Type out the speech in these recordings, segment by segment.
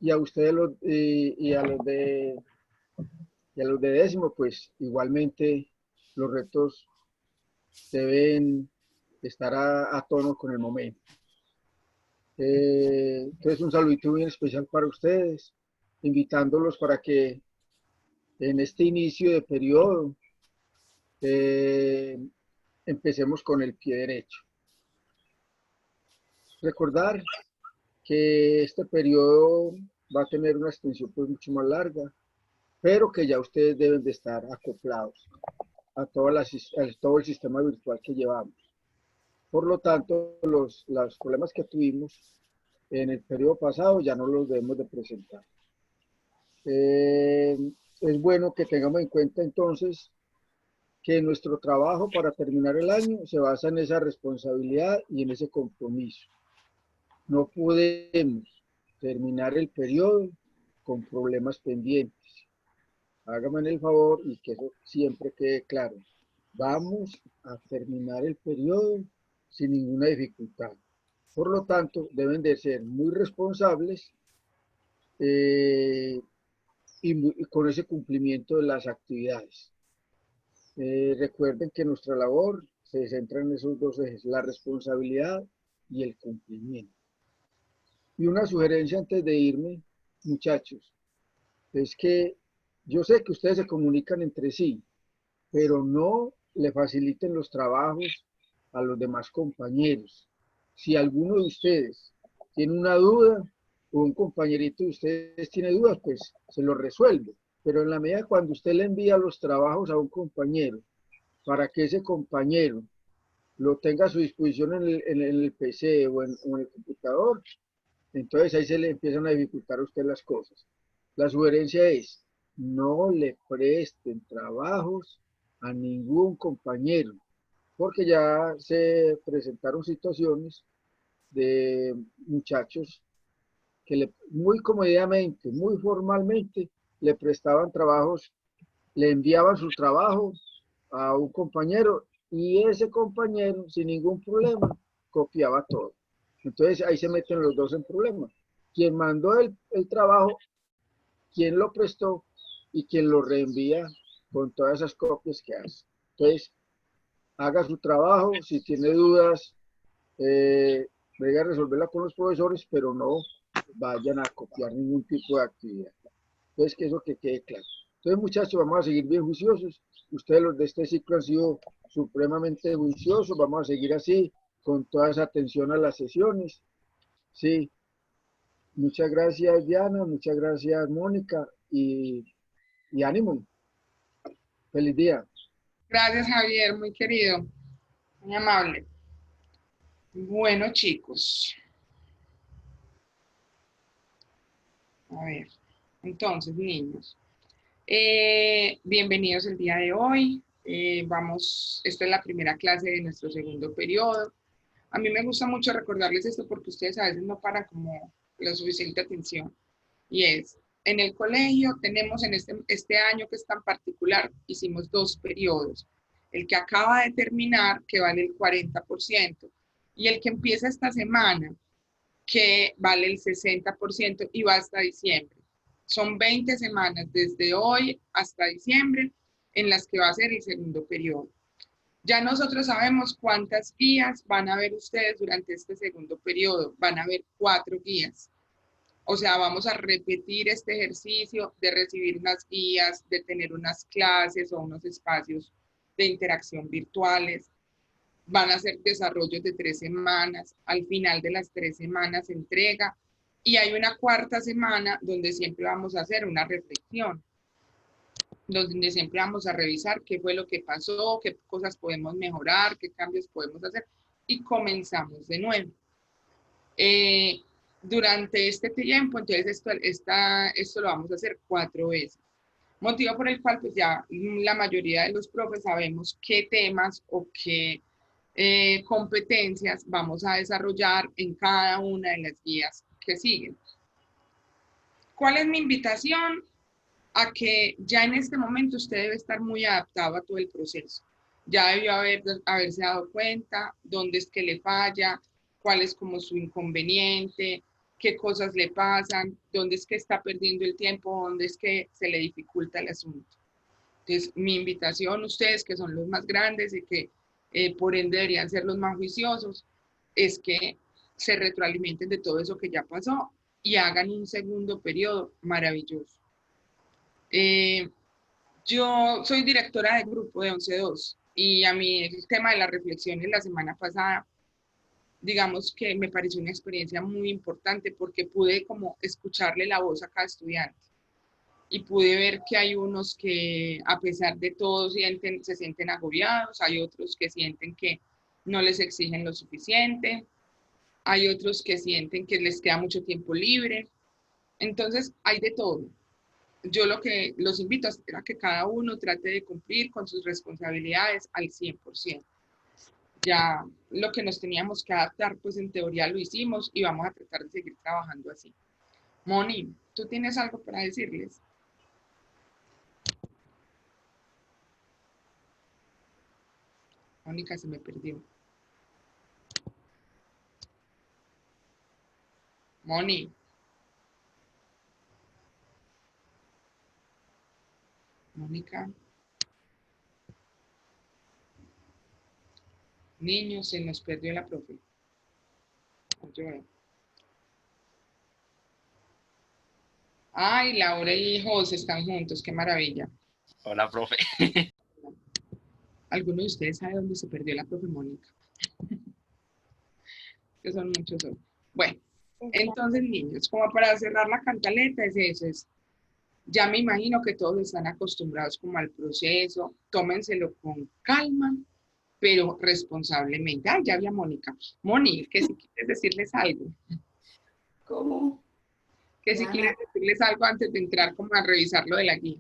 y a ustedes y a los de décimo, pues igualmente los retos deben estar a tono con el momento. Entonces un saludito bien especial para ustedes, invitándolos para que en este inicio de periodo eh, empecemos con el pie derecho. Recordar que este periodo va a tener una extensión pues mucho más larga, pero que ya ustedes deben de estar acoplados a todo el sistema virtual que llevamos. Por lo tanto, los problemas que tuvimos en el periodo pasado ya no los debemos de presentar. Eh, es bueno que tengamos en cuenta entonces que nuestro trabajo para terminar el año se basa en esa responsabilidad y en ese compromiso. No podemos terminar el periodo con problemas pendientes. Hágame el favor y que eso siempre quede claro. Vamos a terminar el periodo sin ninguna dificultad. Por lo tanto, deben de ser muy responsables eh, y con ese cumplimiento de las actividades. Recuerden que nuestra labor se centra en esos dos ejes, la responsabilidad y el cumplimiento. Y una sugerencia antes de irme, muchachos, es que yo sé que ustedes se comunican entre sí, pero no le faciliten los trabajos a los demás compañeros. Si alguno de ustedes tiene una duda o un compañerito de ustedes tiene dudas, pues se lo resuelve. Pero en la medida cuando usted le envía los trabajos a un compañero para que ese compañero lo tenga a su disposición en el PC o en el computador, entonces ahí se le empiezan a dificultar a usted las cosas. La sugerencia es, no le presten trabajos a ningún compañero, porque ya se presentaron situaciones de muchachos que muy comodidamente, muy formalmente, le prestaban trabajos, le enviaban su trabajo a un compañero y ese compañero, sin ningún problema, copiaba todo. Entonces ahí se meten los dos en problemas. Quien mandó el trabajo, quien lo prestó y quien lo reenvía con todas esas copias que hace. Entonces, haga su trabajo, si tiene dudas, venga a resolverla con los profesores, pero no vayan a copiar ningún tipo de actividad. Entonces, que eso que quede claro. Entonces, muchachos, vamos a seguir bien juiciosos. Ustedes los de este ciclo han sido supremamente juiciosos. Vamos a seguir así, con toda esa atención a las sesiones. Sí, muchas gracias, Diana. Muchas gracias, Mónica. Y ánimo. Feliz día. Gracias, Javier, muy querido, muy amable. Bueno, chicos. A ver, entonces, niños. Bienvenidos el día de hoy. Esta es la primera clase de nuestro segundo periodo. A mí me gusta mucho recordarles esto porque ustedes a veces no paran como la suficiente atención. Y es, en el colegio tenemos en este año que es tan particular, hicimos 2 periodos. El que acaba de terminar, que vale el 40%, y el que empieza esta semana, que vale el 60% y va hasta diciembre. Son 20 semanas desde hoy hasta diciembre en las que va a ser el segundo periodo. Ya nosotros sabemos cuántas guías van a ver ustedes durante este segundo periodo. Van a ver 4 guías. O sea, vamos a repetir este ejercicio de recibir unas guías, de tener unas clases o unos espacios de interacción virtuales. Van a ser desarrollos de 3 semanas. Al final de las 3 semanas se entrega. Y hay una cuarta semana donde siempre vamos a hacer una reflexión, donde siempre vamos a revisar qué fue lo que pasó, qué cosas podemos mejorar, qué cambios podemos hacer. Y comenzamos de nuevo. Durante este tiempo, entonces esto lo vamos a hacer 4 veces. Motivo por el cual pues ya la mayoría de los profes sabemos qué temas o qué competencias vamos a desarrollar en cada una de las guías que siguen. ¿Cuál es mi invitación? A que ya en este momento usted debe estar muy adaptado a todo el proceso. Ya debió haberse dado cuenta dónde es que le falla, cuál es como su inconveniente, qué cosas le pasan, dónde es que está perdiendo el tiempo, dónde es que se le dificulta el asunto. Entonces, mi invitación a ustedes, que son los más grandes y que por ende deberían ser los más juiciosos, es que se retroalimenten de todo eso que ya pasó y hagan un segundo periodo maravilloso. Yo soy directora de grupo de 11.2 y a mí el tema de las reflexiones la semana pasada, digamos que me pareció una experiencia muy importante porque pude como escucharle la voz a cada estudiante y pude ver que hay unos que a pesar de todo se sienten agobiados, hay otros que sienten que no les exigen lo suficiente, hay otros que sienten que les queda mucho tiempo libre, entonces hay de todo. Yo lo que los invito es a que cada uno trate de cumplir con sus responsabilidades al 100%. Ya lo que nos teníamos que adaptar, pues en teoría lo hicimos y vamos a tratar de seguir trabajando así. Moni, ¿tú tienes algo para decirles? Mónica se me perdió. Moni. Mónica. Niños, se nos perdió la profe. Ay, Laura y José están juntos, qué maravilla. Hola, profe. ¿Alguno de ustedes sabe dónde se perdió la profe Mónica? Que son muchos hoy. Bueno, entonces, niños, como para cerrar la cantaleta, es eso, ya me imagino que todos están acostumbrados como al proceso, tómenselo con calma, pero responsablemente. Ay, ya vi a Mónica. Moni, que si quieres decirles algo. ¿Cómo? Que si quieres decirles algo antes de entrar como a revisar lo de la guía.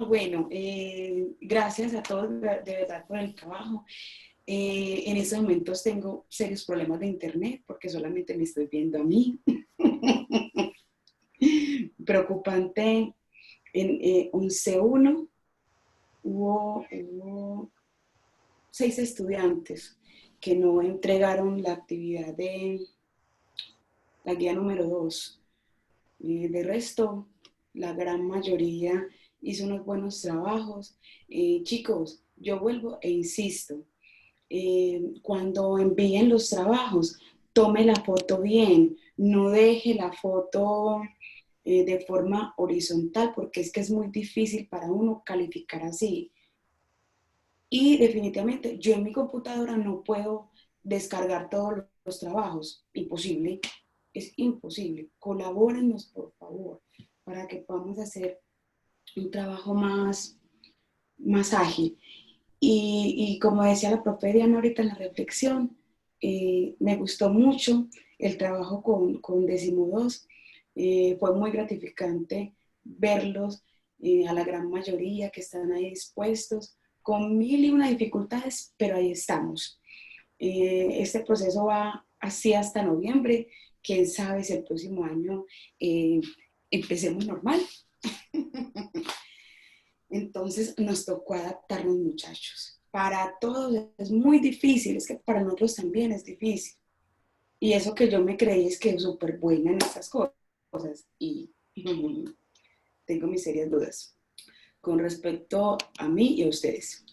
Bueno, gracias a todos de verdad por el trabajo. En estos momentos tengo serios problemas de internet porque solamente me estoy viendo a mí. Preocupante. En un C1 hubo 6 estudiantes que no entregaron la actividad de la guía número 2. De resto, la gran mayoría hizo unos buenos trabajos. Chicos, yo vuelvo e insisto, cuando envíen los trabajos, tome la foto bien, no deje la foto de forma horizontal, porque es que es muy difícil para uno calificar así. Y definitivamente, yo en mi computadora no puedo descargar todos los trabajos, imposible. Es imposible. Colabórennos, por favor, para que podamos hacer un trabajo más ágil. Y como decía la profe Diana ahorita en la reflexión, me gustó mucho el trabajo con 12. Fue muy gratificante verlos, a la gran mayoría que están ahí dispuestos, con 1001 dificultades, pero ahí estamos. Este proceso va así hasta noviembre. Quién sabe si el próximo año empecemos normal. Entonces nos tocó adaptarnos, muchachos. Para todos es muy difícil, es que para nosotros también es difícil. Y eso que yo me creí es que es súper buena en estas cosas. Y tengo mis serias dudas con respecto a mí y a ustedes.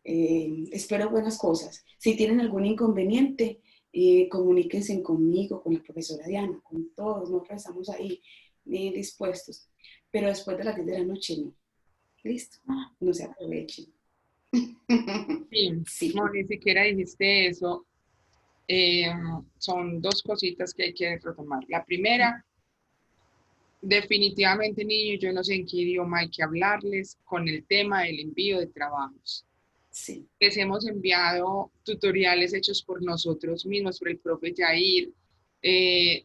Espero buenas cosas. Si tienen algún inconveniente, comuníquense conmigo, con la profesora Diana, con todos. Nosotros estamos ahí dispuestos. Pero después de las 10 de la noche no. Listo, no se aprovechen. Sí, no, ni siquiera dijiste eso. Son dos cositas que hay que retomar. La primera, definitivamente, niños, yo no sé en qué idioma hay que hablarles con el tema del envío de trabajos. Sí. Les hemos enviado tutoriales hechos por nosotros mismos, por el profe Jair,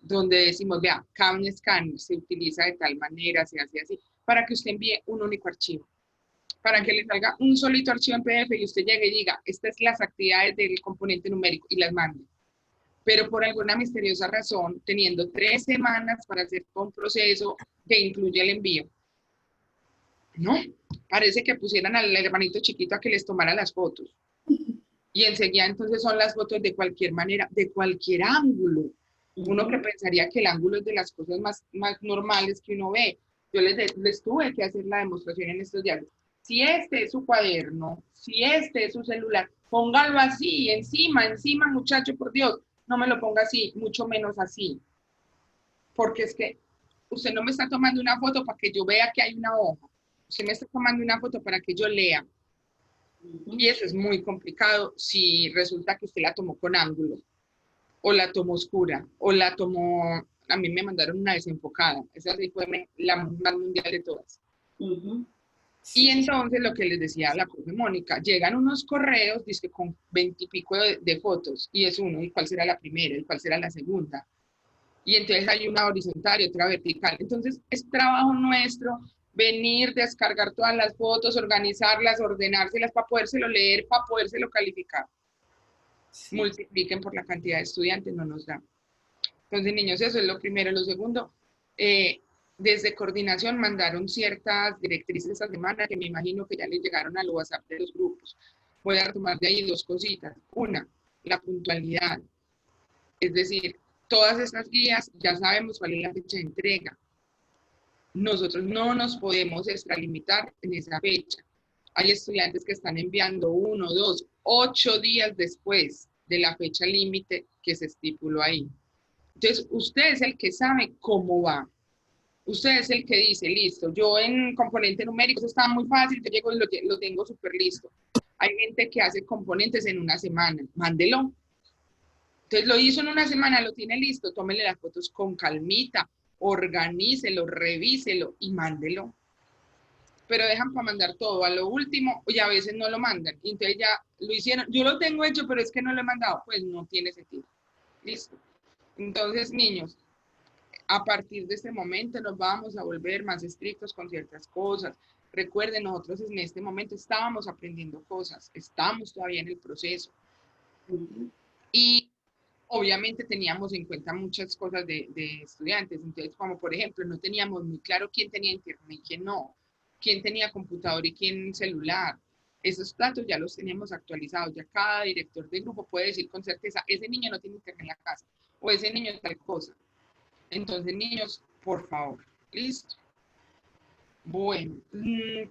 donde decimos, vea, cada scan se utiliza de tal manera, se hace así, para que usted envíe un único archivo, para que le salga un solito archivo en PDF y usted llegue y diga, estas son las actividades del componente numérico y las mande. Pero por alguna misteriosa razón, teniendo 3 semanas para hacer un proceso que incluye el envío, ¿no? Parece que pusieran al hermanito chiquito a que les tomara las fotos. Y enseguida entonces son las fotos de cualquier manera, de cualquier ángulo. Uno que pensaría que el ángulo es de las cosas más normales que uno ve. Yo les tuve que hacer la demostración en estos días. Si este es su cuaderno, si este es su celular, póngalo así, encima, muchacho, por Dios. No me lo ponga así, mucho menos así. Porque es que usted no me está tomando una foto para que yo vea que hay una hoja. Usted me está tomando una foto para que yo lea. Y eso es muy complicado si resulta que usted la tomó con ángulo, o la tomó oscura, o la tomó, a mí me mandaron una desenfocada. Esa sí fue la más mundial de todas. Sí. Y entonces lo que les decía la profe Mónica, llegan unos correos, dice con 20 y pico de fotos, y es uno, ¿y cuál será la primera? ¿Y cuál será la segunda? Y entonces hay una horizontal y otra vertical. Entonces es trabajo nuestro venir, descargar todas las fotos, organizarlas, ordenárselas para podérselo leer, para podérselo calificar. Sí. Multipliquen por la cantidad de estudiantes, no nos da. Entonces, niños, eso es lo primero. Lo segundo, desde coordinación mandaron ciertas directrices esta semana que me imagino que ya les llegaron al WhatsApp de los grupos. Voy a tomar de ahí dos cositas. Una, la puntualidad. Es decir, todas estas guías ya sabemos cuál es la fecha de entrega. Nosotros no nos podemos extralimitar en esa fecha. Hay estudiantes que están enviando 1, 2, 8 días después de la fecha límite que se estipuló ahí. Entonces, usted es el que sabe cómo va. Usted es el que dice, listo, yo en componente numérico, eso está muy fácil, yo llego y lo tengo súper listo. Hay gente que hace componentes en una semana, mándelo. Entonces lo hizo en una semana, lo tiene listo, tómele las fotos con calmita, organícelo, revíselo y mándelo. Pero dejan para mandar todo a lo último y a veces no lo mandan. Y entonces ya lo hicieron, yo lo tengo hecho, pero es que no lo he mandado. Pues no tiene sentido. Listo. Entonces, niños, a partir de este momento nos vamos a volver más estrictos con ciertas cosas. Recuerden, nosotros en este momento estábamos aprendiendo cosas, estamos todavía en el proceso. Y obviamente teníamos en cuenta muchas cosas de estudiantes, entonces como por ejemplo no teníamos muy claro quién tenía internet y quién no, quién tenía computador y quién celular. Esos datos ya los teníamos actualizados, ya cada director de grupo puede decir con certeza, ese niño no tiene internet en la casa o ese niño tal cosa. Entonces niños, por favor, listo. Bueno,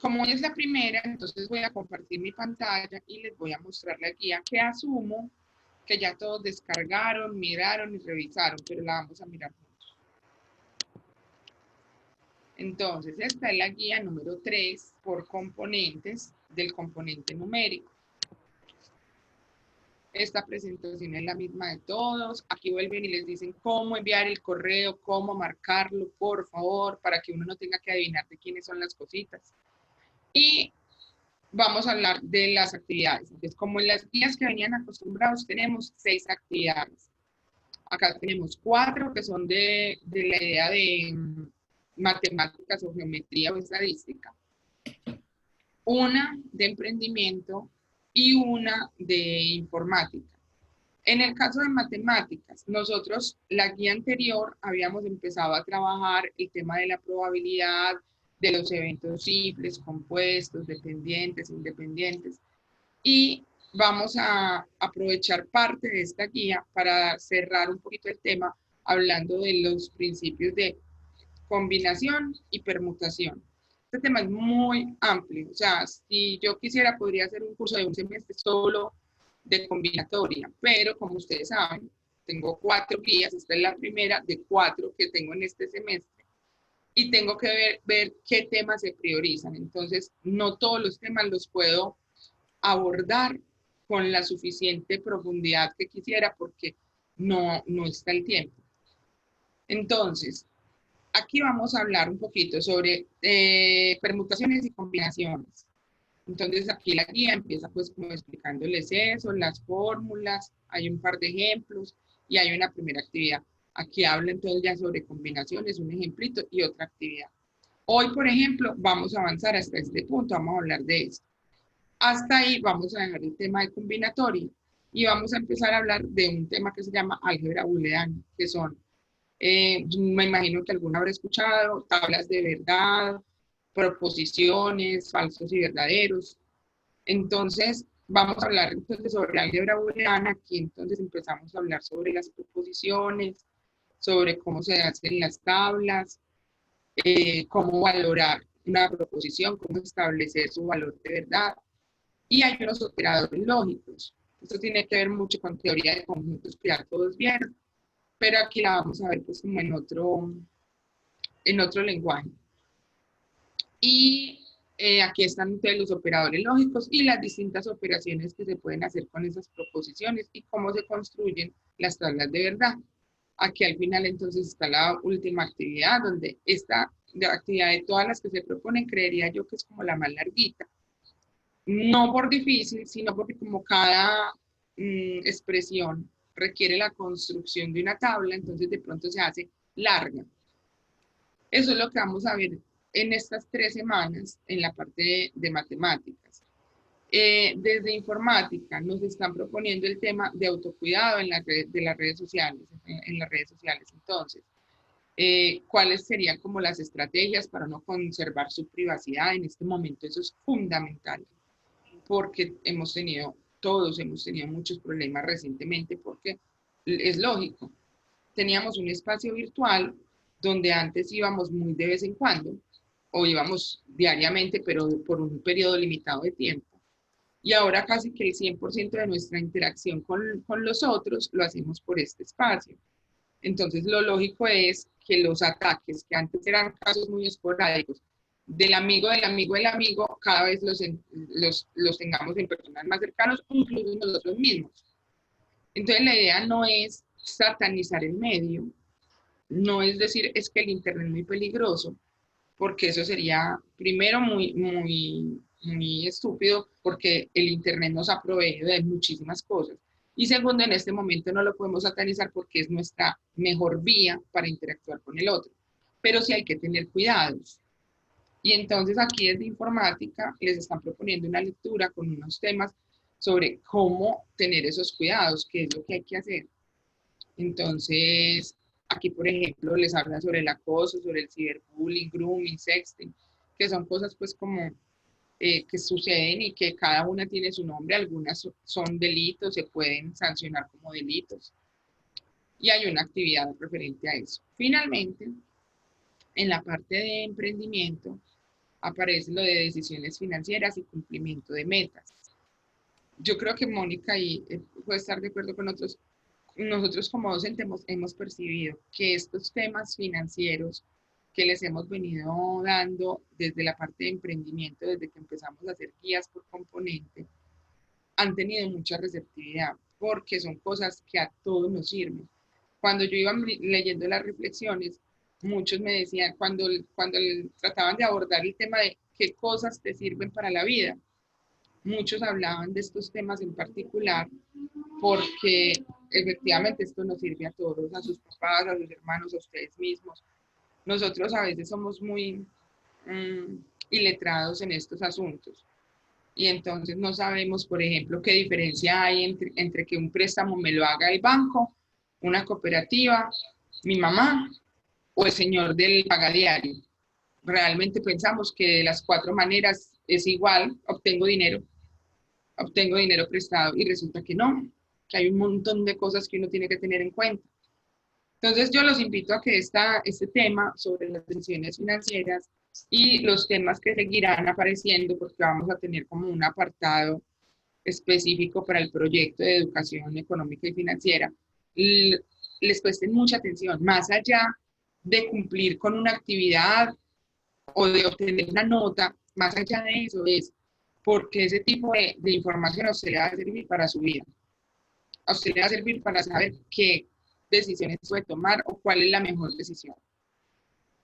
como es la primera, entonces voy a compartir mi pantalla y les voy a mostrar la guía que asumo que ya todos descargaron, miraron y revisaron, pero la vamos a mirar juntos. Entonces, esta es la guía número 3 por componentes del componente numérico. Esta presentación es la misma de todos. Aquí vuelven y les dicen cómo enviar el correo, cómo marcarlo, por favor, para que uno no tenga que adivinar de quiénes son las cositas. Y vamos a hablar de las actividades. Entonces, como en las guías que venían acostumbrados, tenemos 6 actividades. Acá tenemos 4 que son de la idea de matemáticas o geometría o estadística. Una de emprendimiento y una de informática. En el caso de matemáticas, nosotros la guía anterior habíamos empezado a trabajar el tema de la probabilidad, de los eventos simples, compuestos, dependientes, independientes. Y vamos a aprovechar parte de esta guía para cerrar un poquito el tema hablando de los principios de combinación y permutación. Este tema es muy amplio, o sea, si yo quisiera podría hacer un curso de un semestre solo de combinatoria, pero como ustedes saben, tengo 4 guías, esta es la primera de 4 que tengo en este semestre, y tengo que ver qué temas se priorizan. Entonces, no todos los temas los puedo abordar con la suficiente profundidad que quisiera porque no está el tiempo. Entonces, aquí vamos a hablar un poquito sobre permutaciones y combinaciones. Entonces, aquí la guía empieza pues como explicándoles eso, las fórmulas, hay un par de ejemplos y hay una primera actividad. Aquí habla entonces ya sobre combinaciones, un ejemplito y otra actividad. Hoy, por ejemplo, vamos a avanzar hasta este punto, vamos a hablar de esto. Hasta ahí vamos a dejar el tema de combinatoria y vamos a empezar a hablar de un tema que se llama álgebra booleana, que son, me imagino que alguno habrá escuchado, tablas de verdad, proposiciones, falsos y verdaderos. Entonces, vamos a hablar entonces sobre la álgebra booleana, aquí entonces empezamos a hablar sobre las proposiciones, sobre cómo se hacen las tablas, cómo valorar una proposición, cómo establecer su valor de verdad. Y hay unos operadores lógicos. Esto tiene que ver mucho con teoría de conjuntos que ya todos vieron, pero aquí la vamos a ver pues como en otro lenguaje. Y aquí están entonces los operadores lógicos y las distintas operaciones que se pueden hacer con esas proposiciones y cómo se construyen las tablas de verdad. Aquí al final entonces está la última actividad, donde esta actividad de todas las que se proponen, creería yo que es como la más larguita. No por difícil, sino porque como cada expresión requiere la construcción de una tabla, entonces de pronto se hace larga. Eso es lo que vamos a ver en estas 3 semanas en la parte de matemáticas. Desde informática nos están proponiendo el tema de autocuidado en las redes sociales. Entonces, ¿cuáles serían como las estrategias para no conservar su privacidad? En este momento eso es fundamental, porque todos hemos tenido muchos problemas recientemente, porque es lógico. Teníamos un espacio virtual donde antes íbamos muy de vez en cuando, o íbamos diariamente, pero por un periodo limitado de tiempo. Y ahora casi que el 100% de nuestra interacción con los otros lo hacemos por este espacio. Entonces, lo lógico es que los ataques, que antes eran casos muy esporádicos, del amigo, cada vez los tengamos en personas más cercanas, incluso nosotros mismos. Entonces, la idea no es satanizar el medio, no es decir, es que el Internet es muy peligroso, porque eso sería, primero, muy estúpido, porque el Internet nos ha proveído de muchísimas cosas. Y segundo, en este momento no lo podemos satanizar porque es nuestra mejor vía para interactuar con el otro. Pero sí hay que tener cuidados. Y entonces aquí desde informática les están proponiendo una lectura con unos temas sobre cómo tener esos cuidados, qué es lo que hay que hacer. Entonces, aquí, por ejemplo, les habla sobre el acoso, sobre el ciberbullying, grooming, sexting, que son cosas pues como que suceden y que cada una tiene su nombre. Algunas son delitos, se pueden sancionar como delitos. Y hay una actividad referente a eso. Finalmente, en la parte de emprendimiento, aparece lo de decisiones financieras y cumplimiento de metas. Yo creo que Mónica ahí puede estar de acuerdo con nosotros como docentes hemos percibido que estos temas financieros que les hemos venido dando desde la parte de emprendimiento, desde que empezamos a hacer guías por componente, han tenido mucha receptividad, porque son cosas que a todos nos sirven. Cuando yo iba leyendo las reflexiones, muchos me decían, cuando trataban de abordar el tema de qué cosas te sirven para la vida, muchos hablaban de estos temas en particular, porque efectivamente esto nos sirve a todos, a sus papás, a sus hermanos, a ustedes mismos. Nosotros a veces somos muy iletrados en estos asuntos y entonces no sabemos, por ejemplo, qué diferencia hay entre que un préstamo me lo haga el banco, una cooperativa, mi mamá o el señor del pagadiario. Realmente pensamos que de las 4 maneras es igual, obtengo dinero prestado y resulta que no, que hay un montón de cosas que uno tiene que tener en cuenta. Entonces yo los invito a que este tema sobre las decisiones financieras y los temas que seguirán apareciendo, porque vamos a tener como un apartado específico para el proyecto de educación económica y financiera, les presten mucha atención, más allá de cumplir con una actividad o de obtener una nota, más allá de eso es porque ese tipo de información a usted le va a servir para su vida. A usted le va a servir para saber qué decisiones puede tomar o cuál es la mejor decisión.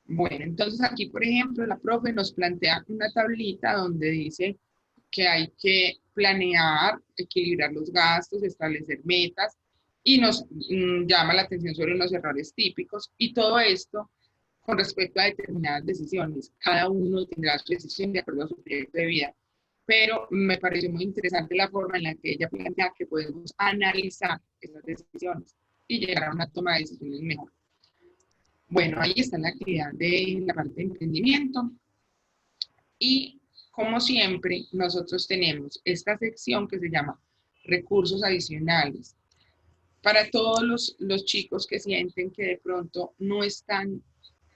Bueno, entonces aquí, por ejemplo, la profe nos plantea una tablita donde dice que hay que planear, equilibrar los gastos, establecer metas y nos llama la atención sobre los errores típicos y todo esto con respecto a determinadas decisiones. Cada uno tendrá su decisión de acuerdo a su proyecto de vida, pero me pareció muy interesante la forma en la que ella plantea que podemos analizar esas decisiones y llegar a una toma de decisiones mejor. Bueno, ahí está la actividad de la parte de emprendimiento y como siempre nosotros tenemos esta sección que se llama recursos adicionales. para todos los chicos que sienten que de pronto no están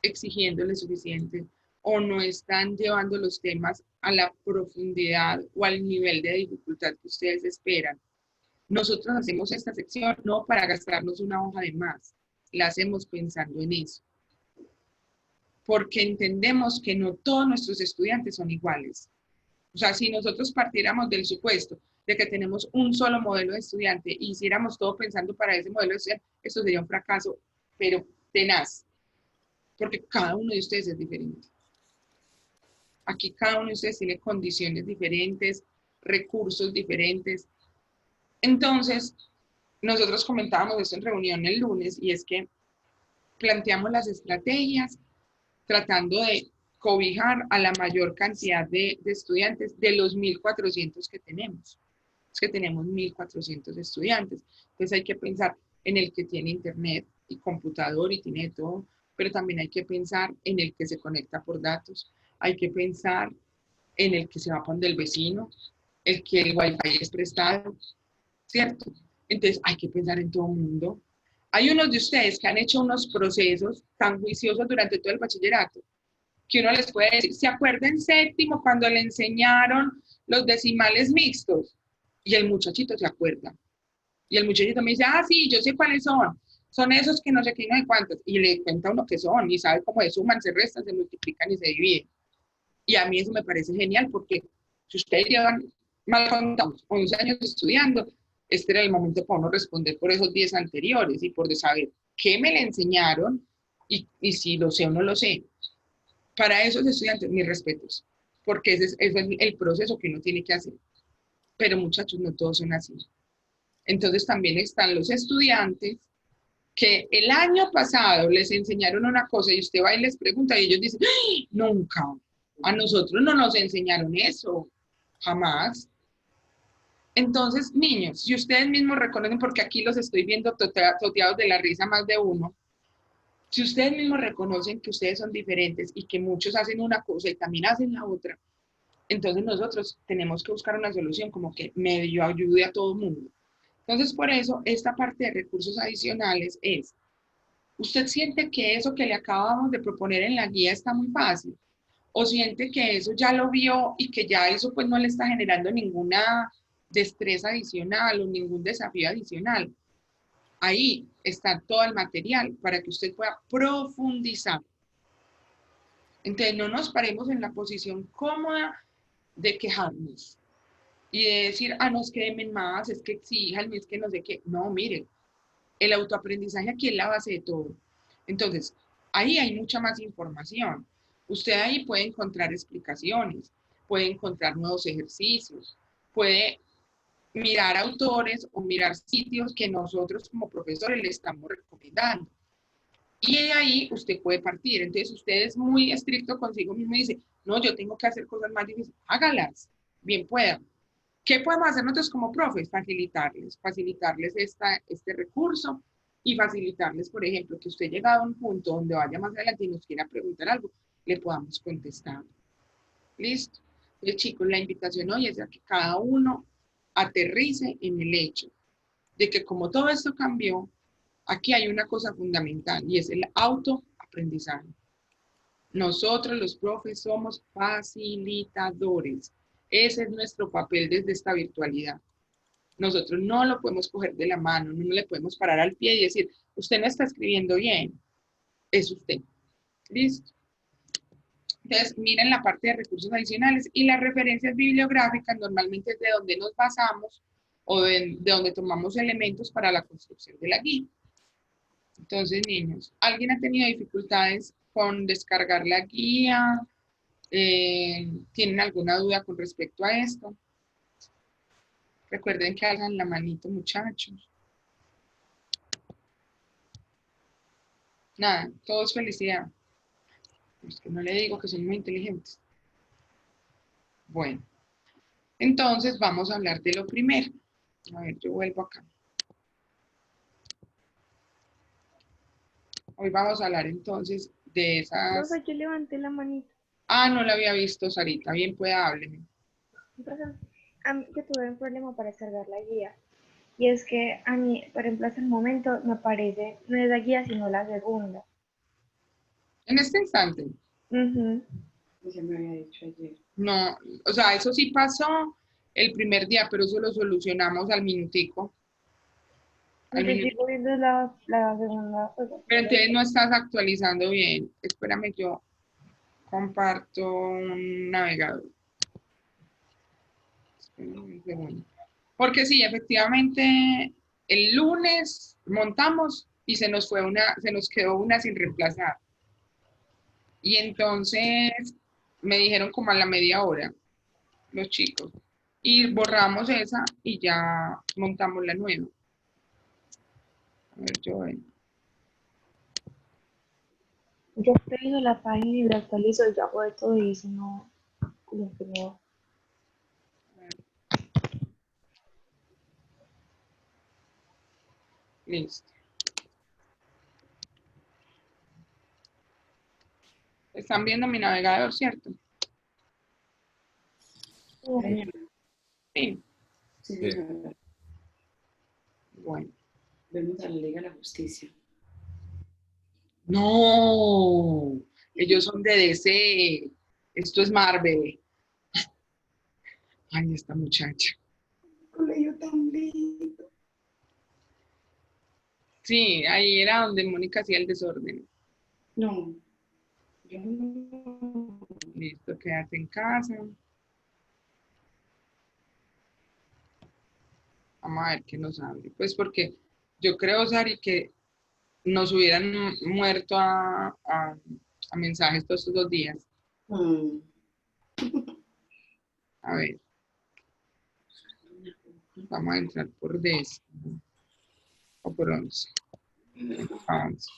exigiéndole suficiente o no están llevando los temas a la profundidad o al nivel de dificultad que ustedes esperan. Nosotros hacemos esta sección no para gastarnos una hoja de más, la hacemos pensando en eso, porque entendemos que no todos nuestros estudiantes son iguales. O sea, si nosotros partiéramos del supuesto de que tenemos un solo modelo de estudiante y hiciéramos todo pensando para ese modelo de estudiante, esto sería un fracaso, pero tenaz, porque cada uno de ustedes es diferente. Aquí cada uno de ustedes tiene condiciones diferentes, recursos diferentes. Entonces, nosotros comentábamos esto en reunión el lunes y es que planteamos las estrategias tratando de cobijar a la mayor cantidad de estudiantes de los 1.400 que tenemos. Es que tenemos 1.400 estudiantes. Entonces hay que pensar en el que tiene internet y computador y tiene todo, pero también hay que pensar en el que se conecta por datos. Hay que pensar en el que se va por del vecino, el que el wifi es prestado, ¿cierto? Entonces hay que pensar en todo el mundo. Hay unos de ustedes que han hecho unos procesos tan juiciosos durante todo el bachillerato que uno les puede decir, ¿se acuerdan en séptimo cuando le enseñaron los decimales mixtos? Y el muchachito se acuerda. Y el muchachito me dice, ah, sí, yo sé cuáles son. Son esos que no sé qué, no sé cuántos. Y le cuenta uno qué son y sabe cómo se suman, se restan, se multiplican y se dividen. Y a mí eso me parece genial porque si ustedes llevan mal contados 11 años estudiando, este era el momento para uno responder por esos 10 anteriores y por saber qué me le enseñaron y si lo sé o no lo sé. Para esos estudiantes, mis respetos, porque ese es el proceso que uno tiene que hacer. Pero muchachos, no todos son así. Entonces también están los estudiantes que el año pasado les enseñaron una cosa y usted va y les pregunta y ellos dicen, ¡ay, nunca! A nosotros no nos enseñaron eso, jamás. Entonces, niños, si ustedes mismos reconocen, porque aquí los estoy viendo toteados de la risa más de uno, si ustedes mismos reconocen que ustedes son diferentes y que muchos hacen una cosa y también hacen la otra, entonces nosotros tenemos que buscar una solución como que medio ayude a todo el mundo. Entonces, por eso, esta parte de recursos adicionales es, ¿usted siente que eso que le acabamos de proponer en la guía está muy fácil? ¿O siente que eso ya lo vio y que ya eso pues no le está generando ninguna destreza adicional o ningún desafío adicional? Ahí está todo el material para que usted pueda profundizar. Entonces, no nos paremos en la posición cómoda de quejarnos y de decir, ah, no, es que denme más, es que exijan, es que no sé qué. No, miren, el autoaprendizaje aquí es la base de todo. Entonces, ahí hay mucha más información. Usted ahí puede encontrar explicaciones, puede encontrar nuevos ejercicios, puede mirar autores o mirar sitios que nosotros como profesores le estamos recomendando. Y de ahí usted puede partir. Entonces usted es muy estricto consigo mismo y dice, no, yo tengo que hacer cosas más difíciles. Hágalas, bien pueda. ¿Qué podemos hacer nosotros como profes? Facilitarles este recurso y facilitarles, por ejemplo, que usted llegado a un punto donde vaya más adelante y nos quiera preguntar algo, le podamos contestar. ¿Listo? Entonces, chicos, la invitación hoy es a que cada uno aterrice en el hecho de que como todo esto cambió, aquí hay una cosa fundamental y es el autoaprendizaje. Nosotros los profes somos facilitadores. Ese es nuestro papel desde esta virtualidad. Nosotros no lo podemos coger de la mano, no le podemos parar al pie y decir, usted no está escribiendo bien, es usted. ¿Listo? Entonces, miren la parte de recursos adicionales y las referencias bibliográficas normalmente es de donde nos basamos o de donde tomamos elementos para la construcción de la guía. Entonces, niños, ¿alguien ha tenido dificultades con descargar la guía? ¿Tienen alguna duda con respecto a esto? Recuerden que alzan la manito, muchachos. Nada, todo es felicidad. Es que no le digo que son muy inteligentes. Bueno, entonces vamos a hablar de lo primero. A ver, yo vuelvo acá. Hoy vamos a hablar entonces de esas... Profe, yo levanté la manita. Ah, no la había visto, Sarita. Bien, puede hábleme. Profe, yo tuve un problema para descargar la guía. Y es que a mí, por ejemplo, hasta el momento me aparece, no es la guía, sino la segunda. En este instante. Ujú. Ya me había dicho ayer. No, o sea, eso sí pasó el primer día, pero eso lo solucionamos al minutico. Al Yo minuto. sigo viendo la segunda, pues, Pero entonces no estás actualizando bien. Espérame, yo comparto un navegador. Espérame un segundo. Porque sí, efectivamente, el lunes montamos y se nos quedó una sin reemplazar. Y entonces me dijeron como a la media hora, los chicos. Y borramos esa y ya montamos la nueva. A ver, yo yo actualizo la página y la actualizo y hago de todo y si no, como que no. listo. Están viendo mi navegador, ¿cierto? Señora, Sí. sí, señora. Bueno. Vemos a la Liga de la Justicia. No, ellos son de DC. Esto es Marvel. Ay, esta muchacha. Colegio tan lindo. Sí, ahí era donde Mónica hacía el desorden. No, yo no. Listo, quédate en casa. Vamos a ver qué nos abre. Pues porque yo creo, Sari, que nos hubieran muerto a mensajes todos estos 2 días. Mm. A ver, vamos a entrar por 10 o por 11. 11.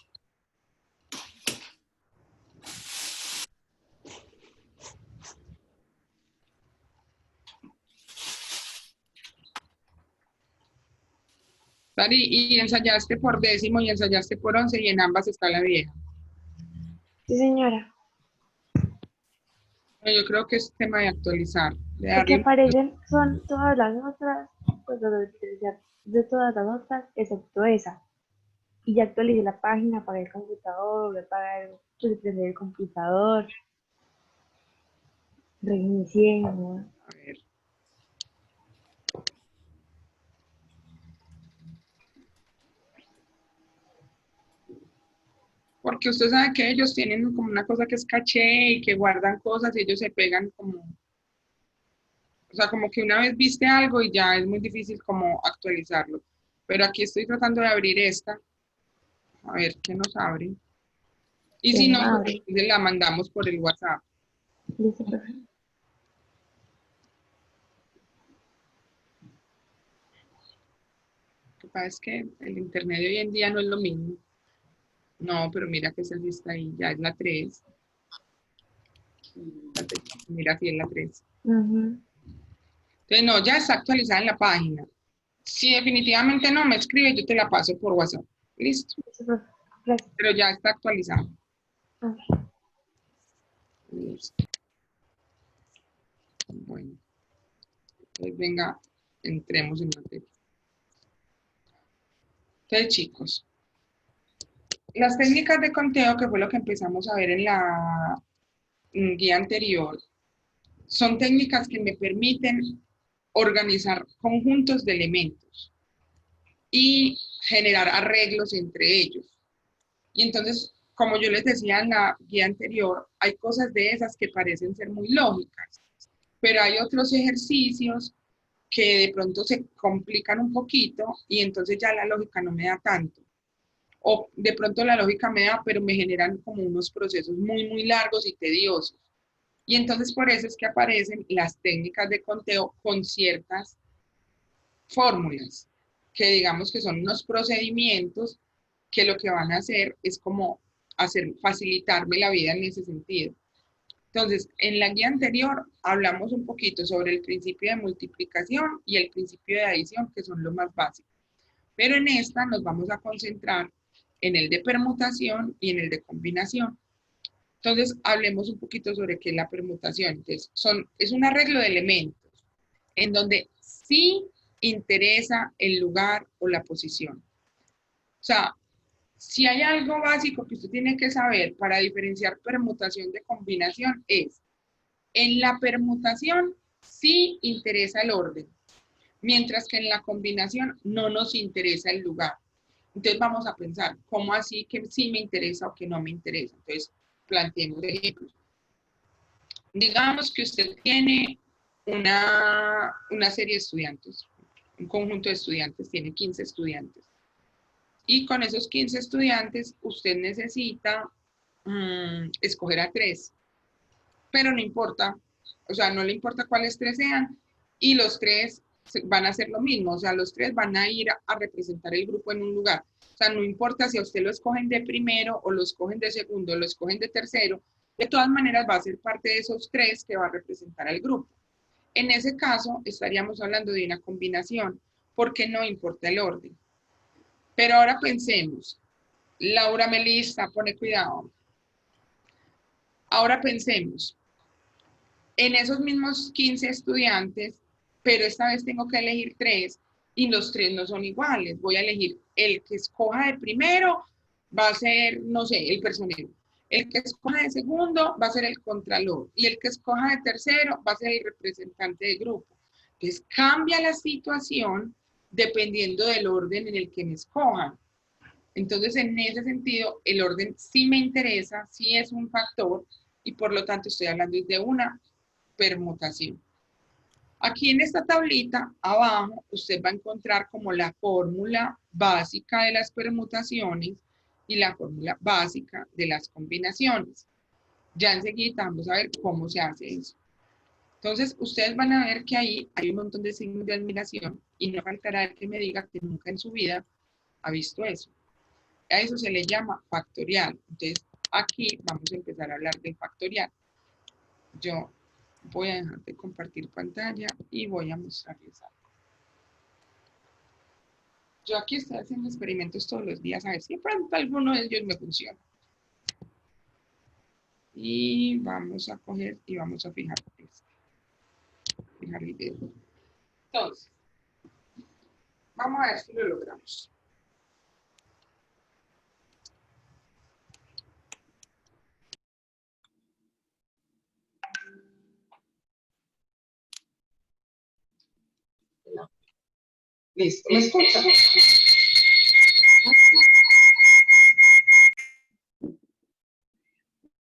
Sari, y ensayaste por 10º y ensayaste por 11 y en ambas está la vieja. Sí, señora. No, yo creo que es tema de actualizar, de Lo que darle. aparecen son todas las otras, pues de todas las otras, excepto esa. Y ya actualicé la página, apagué el computador, voy a apagar, pues, prender el computador, reinicié, ¿no? A ver. Porque usted sabe que ellos tienen como una cosa que es caché y que guardan cosas y ellos se pegan como, o sea, como que una vez viste algo y ya es muy difícil como actualizarlo. Pero aquí estoy tratando de abrir esta, a ver qué nos abre. Y Que si no no, pues abre. entonces la mandamos por el WhatsApp. Listo, perfecto. Lo que pasa es que el internet de hoy en día no es lo mismo. No, pero mira que esa sí está ahí, ya es la 3. Mira, sí es la 3. Ujú. Entonces, no, ya está actualizada en la página. Si definitivamente no me escribe, yo te la paso por WhatsApp. Listo. Listo, perfecto. Gracias. Pero ya está actualizada. Ok. Listo. Bueno, entonces venga, entremos en materia. Entonces, chicos, las técnicas de conteo, que fue lo que empezamos a ver en la guía anterior, son técnicas que me permiten organizar conjuntos de elementos y generar arreglos entre ellos. Y entonces, como yo les decía en la guía anterior, hay cosas de esas que parecen ser muy lógicas, pero hay otros ejercicios que de pronto se complican un poquito y entonces ya la lógica no me da tanto. O de pronto la lógica me da, pero me generan como unos procesos muy, muy largos y tediosos. Y entonces por eso es que aparecen las técnicas de conteo con ciertas fórmulas, que digamos que son unos procedimientos que lo que van a hacer es como facilitarme la vida en ese sentido. Entonces, en la guía anterior hablamos un poquito sobre el principio de multiplicación y el principio de adición, que son los más básicos. Pero en esta nos vamos a concentrar en el de permutación y en el de combinación. Entonces, hablemos un poquito sobre qué es la permutación. Entonces, es un arreglo de elementos en donde sí interesa el lugar o la posición. O sea, si hay algo básico que usted tiene que saber para diferenciar permutación de combinación es, en la permutación sí interesa el orden, mientras que en la combinación no nos interesa el lugar. Entonces vamos a pensar, ¿cómo así que sí me interesa o que no me interesa? Entonces, planteemos ejemplos. Digamos que usted tiene una serie de estudiantes, un conjunto de estudiantes, tiene 15 estudiantes. Y con esos 15 estudiantes usted necesita escoger a 3, pero no importa, o sea, no le importa cuáles 3 sean, y los 3 van a hacer lo mismo, o sea, los 3 van a ir a representar el grupo en un lugar. O sea, no importa si a usted lo escogen de primero, o lo escogen de segundo, o lo escogen de tercero, de todas maneras va a ser parte de esos 3 que va a representar al grupo. En ese caso, estaríamos hablando de una combinación, porque no importa el orden. Pero ahora pensemos, Laura Melissa, pone cuidado. Ahora pensemos, en esos mismos 15 estudiantes, pero esta vez tengo que elegir 3 y los 3 no son iguales. Voy a elegir el que escoja de primero, va a ser, no sé, el personero. El que escoja de segundo va a ser el contralor y el que escoja de tercero va a ser el representante del grupo. Entonces cambia la situación dependiendo del orden en el que me escojan. Entonces, en ese sentido, el orden sí me interesa, sí es un factor y por lo tanto estoy hablando de una permutación. Aquí en esta tablita, abajo, usted va a encontrar como la fórmula básica de las permutaciones y la fórmula básica de las combinaciones. Ya enseguida vamos a ver cómo se hace eso. Entonces, ustedes van a ver que ahí hay un montón de signos de admiración y no faltará el que me diga que nunca en su vida ha visto eso. A eso se le llama factorial. Entonces, aquí vamos a empezar a hablar del factorial. Yo voy a dejar de compartir pantalla y voy a mostrarles algo. Yo aquí estoy haciendo experimentos todos los días a ver si de pronto alguno de ellos me funciona. Y vamos a coger y vamos a fijar fijar el video. Entonces, vamos a ver si lo logramos. Listo, ¿me escuchan?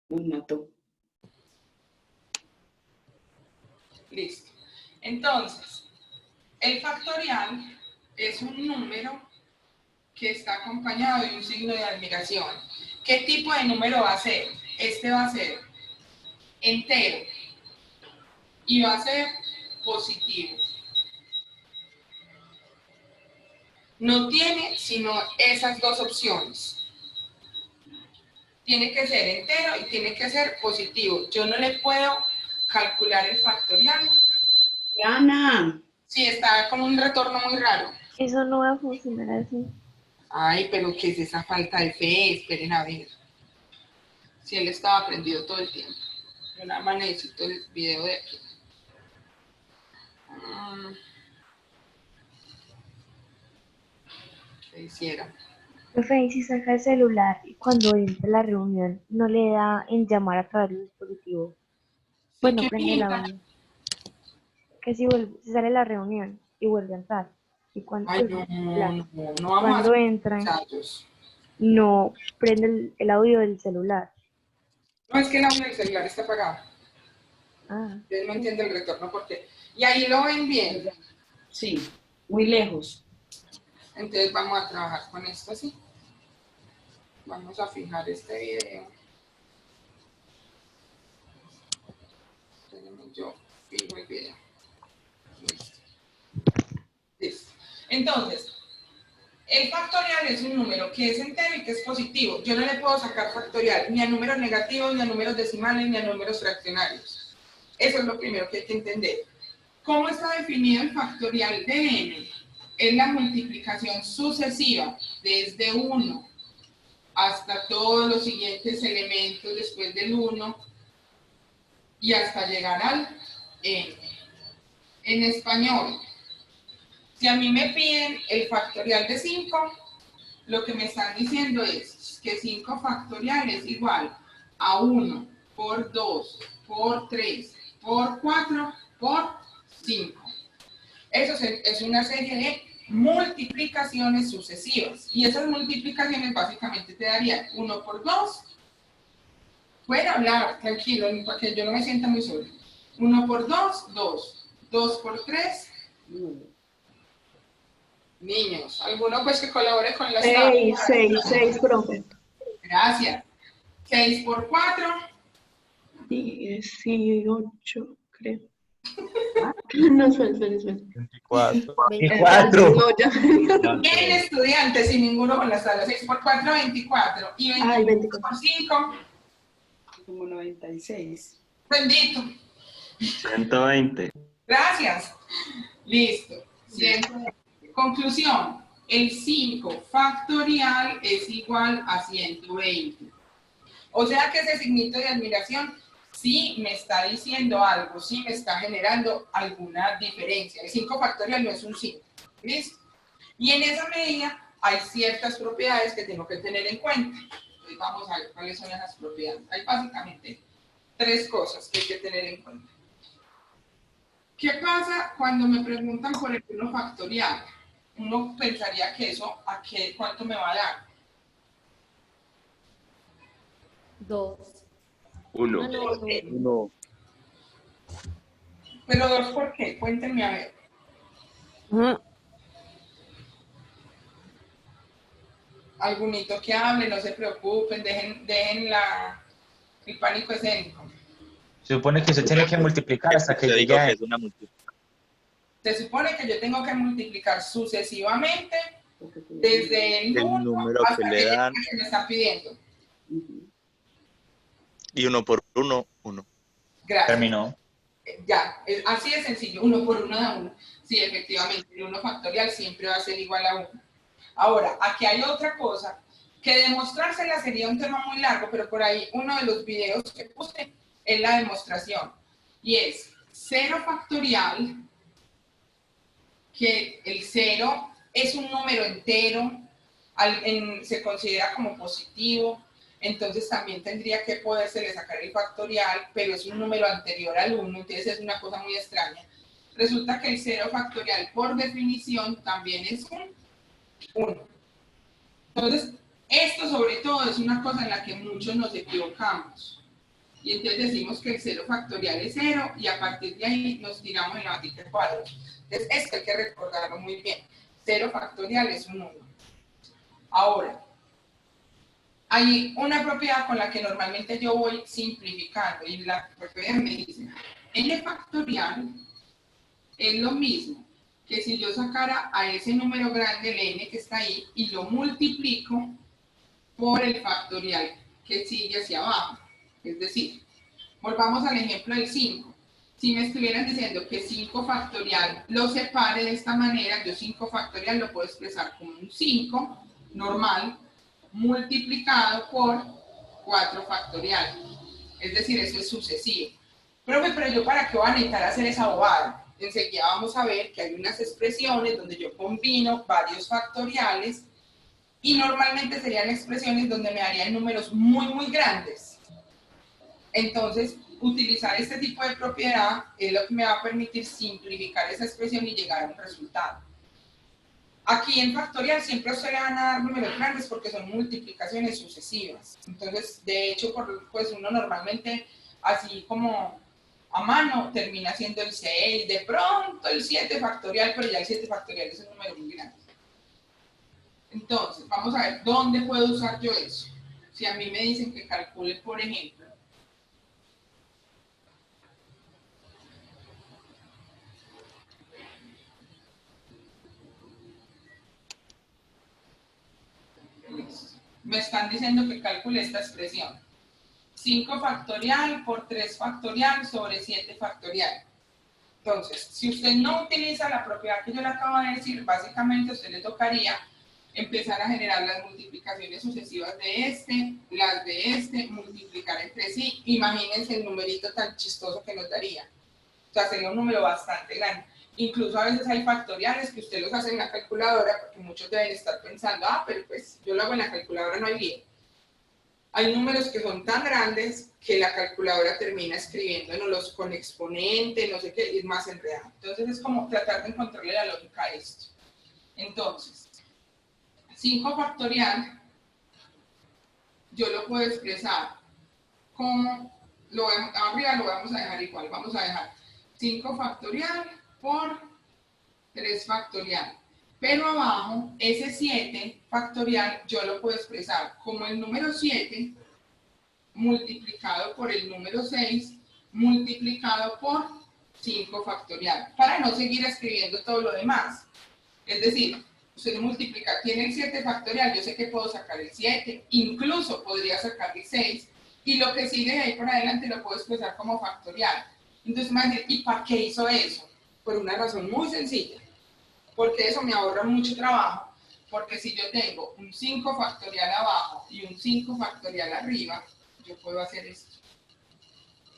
Nos mató. Listo. Entonces, el factorial es un número que está acompañado de un signo de admiración. ¿Qué tipo de número va a ser? Este va a ser entero y va a ser positivo. No tiene sino esas dos opciones. Tiene que ser entero y tiene que ser positivo. Yo no le puedo calcular el factorial. Diana. Sí, está con un retorno muy raro. Eso no va a funcionar así. Ay, pero ¿qué es esa falta de fe? Esperen a ver. Si él estaba prendido todo el tiempo. Yo nada más necesito el video de aquí. ¿Qué hiciera? Profe, y si saca el celular y cuando entra a la reunión no le da en llamar a través del dispositivo, pues no ¿Qué prende el pinta? audio. Que si sale la reunión y vuelve a entrar, y cuando, Ay, pues, no vamos a cuando hacer entra, ensayos. no prende el audio del celular. No, es que el audio del celular está apagado. Ah, Él no entiende el retorno porque... Y ahí lo ven bien. Sí, muy lejos. Entonces vamos a trabajar con esto así. Vamos a fijar este video. Yo fijo el video. Listo. Listo. Entonces, el factorial es un número que es entero y que es positivo. Yo no le puedo sacar factorial ni a números negativos, ni a números decimales, ni a números fraccionarios. Eso es lo primero que hay que entender. ¿Cómo está definido el factorial de n? Es la multiplicación sucesiva desde 1 hasta todos los siguientes elementos después del 1 y hasta llegar al n. En español, Si a mí me piden el factorial de 5, lo que me están diciendo es que 5 factorial es igual a 1 por 2 por 3 por 4 por 5. Eso es una serie de multiplicaciones sucesivas. Y esas multiplicaciones básicamente te darían 1 por 2. Pueden hablar, tranquilo, para que yo no me sienta muy solo. 1 por 2, 2. 2 por 3. Niños, ¿alguno pues que colabore con las tablas? 6, profe. Gracias. 6 por 4. 18, creo. No, espera. 24. 24. No, ya. Bien, estudiantes, y ninguno con las tablas. 6 por 4, 24. Y 24 por 5. Como 96. Bendito. 120. Gracias. Listo. 120. Conclusión. El 5 factorial es igual a 120. O sea que ese signito de admiración sí me está diciendo algo, sí me está generando alguna diferencia. El 5 factorial no es un 5. ¿Listo? Y en esa medida hay ciertas propiedades que tengo que tener en cuenta. Entonces vamos a ver cuáles son esas propiedades. Hay básicamente 3 cosas que hay que tener en cuenta. ¿Qué pasa cuando me preguntan por el 1 factorial? Uno pensaría que eso, ¿cuánto me va a dar? 2. 1. 1. ¿Pero 2 por qué? Cuéntenme a ver. Algunito que hable, no se preocupen, dejen el pánico escénico. Se supone que se tiene que multiplicar hasta que llegue a es una multiplicación. Se supone que yo tengo que multiplicar sucesivamente desde el número hasta que le dan. que me están pidiendo. Y 1 por 1, 1. Gracias. terminó. Ya, así de sencillo, 1 por 1 da 1. Sí, efectivamente, el 1 factorial siempre va a ser igual a 1. Ahora, aquí hay otra cosa, que demostrársela sería un tema muy largo, pero por ahí uno de los videos que puse es la demostración. Y es 0 factorial, que el 0 es un número entero, se considera como positivo, entonces también tendría que poderse sacar el factorial, pero es un número anterior al 1, entonces es una cosa muy extraña. Resulta que el 0 factorial, por definición, también es un 1. Entonces, esto sobre todo es una cosa en la que muchos nos equivocamos. Y entonces decimos que el 0 factorial es 0 y a partir de ahí nos tiramos en la matriz de cuadros. Entonces, esto hay que recordarlo muy bien. 0 factorial es un 1. Ahora, hay una propiedad con la que normalmente yo voy simplificando y la propiedad me dice, n factorial es lo mismo que si yo sacara a ese número grande, el n que está ahí, y lo multiplico por el factorial que sigue hacia abajo. Es decir, volvamos al ejemplo del 5. Si me estuvieran diciendo que 5 factorial lo separe de esta manera, yo 5 factorial lo puedo expresar como un 5 normal multiplicado por 4 factorial. Es decir, eso es sucesivo. Profe, pero yo para qué voy a necesitar hacer esa bobada. Enseguida vamos a ver que hay unas expresiones donde yo combino varios factoriales y normalmente serían expresiones donde me darían números muy, muy grandes. Entonces, utilizar este tipo de propiedad es lo que me va a permitir simplificar esa expresión y llegar a un resultado. Aquí en factorial siempre se le van a dar números grandes porque son multiplicaciones sucesivas. Entonces, de hecho, pues uno normalmente, así como a mano, termina siendo el 6, de pronto el 7 factorial, pero ya el 7 factorial es un número muy grande. Entonces, vamos a ver, ¿dónde puedo usar yo eso? Si a mí me dicen que calcule, por ejemplo, me están diciendo que calcule esta expresión. 5 factorial por 3 factorial sobre 7 factorial. Entonces, si usted no utiliza la propiedad que yo le acabo de decir, básicamente a usted le tocaría empezar a generar las multiplicaciones sucesivas de las de multiplicar entre sí. Imagínense el numerito tan chistoso que nos daría. O sea, sería un número bastante grande. Incluso a veces hay factoriales que usted los hace en la calculadora, porque muchos deben estar pensando, ah, pero pues yo lo hago en la calculadora, no hay bien. Hay números que son tan grandes que la calculadora termina escribiéndonos con exponente, no sé qué, y es más enredado. Entonces es como tratar de encontrarle la lógica a esto. Entonces, 5 factorial, yo lo puedo expresar como, arriba lo vamos a dejar igual, vamos a dejar 5 factorial por 3 factorial. Pero abajo, ese 7 factorial, yo lo puedo expresar como el número 7 multiplicado por el número 6 multiplicado por 5 factorial, para no seguir escribiendo todo lo demás. Es decir, usted multiplica, tiene el 7 factorial, yo sé que puedo sacar el 7, incluso podría sacar el 6, y lo que sigue de ahí por adelante lo puedo expresar como factorial. Entonces me van a decir, ¿y para qué hizo eso? Por una razón muy sencilla, porque eso me ahorra mucho trabajo, porque si yo tengo un 5 factorial abajo y un 5 factorial arriba, yo puedo hacer esto.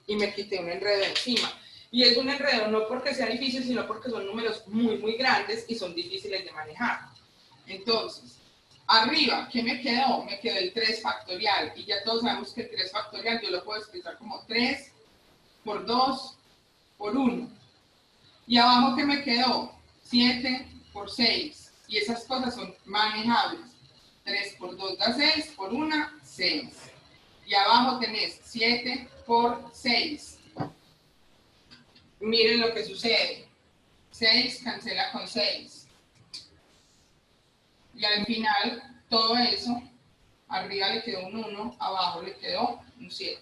Y me quité un enredo encima. Y es un enredo no porque sea difícil, sino porque son números muy, muy grandes y son difíciles de manejar. Entonces, arriba, ¿qué me quedó? Me quedó el 3 factorial. Y ya todos sabemos que el 3 factorial yo lo puedo expresar como 3 por 2 por 1. Y abajo, ¿qué me quedó? 7 por 6. Y esas cosas son manejables. 3 por 2 da 6, por 1, 6. Y abajo tenés 7 por 6. Miren lo que sucede. 6 cancela con 6. Y al final, todo eso, arriba le quedó un 1, abajo le quedó un 7.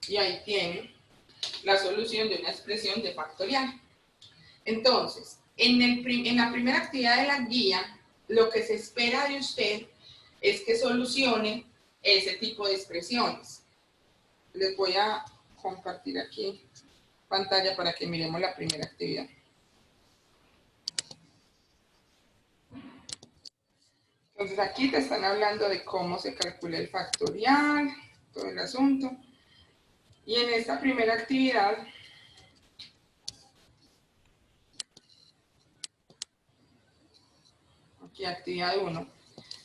Y ahí tienen la solución de una expresión de factorial. Entonces, en la primera actividad de la guía, lo que se espera de usted es que solucione ese tipo de expresiones. Les voy a compartir aquí pantalla para que miremos la primera actividad. Entonces aquí te están hablando de cómo se calcula el factorial, todo el asunto. Y en esta primera actividad, aquí actividad 1,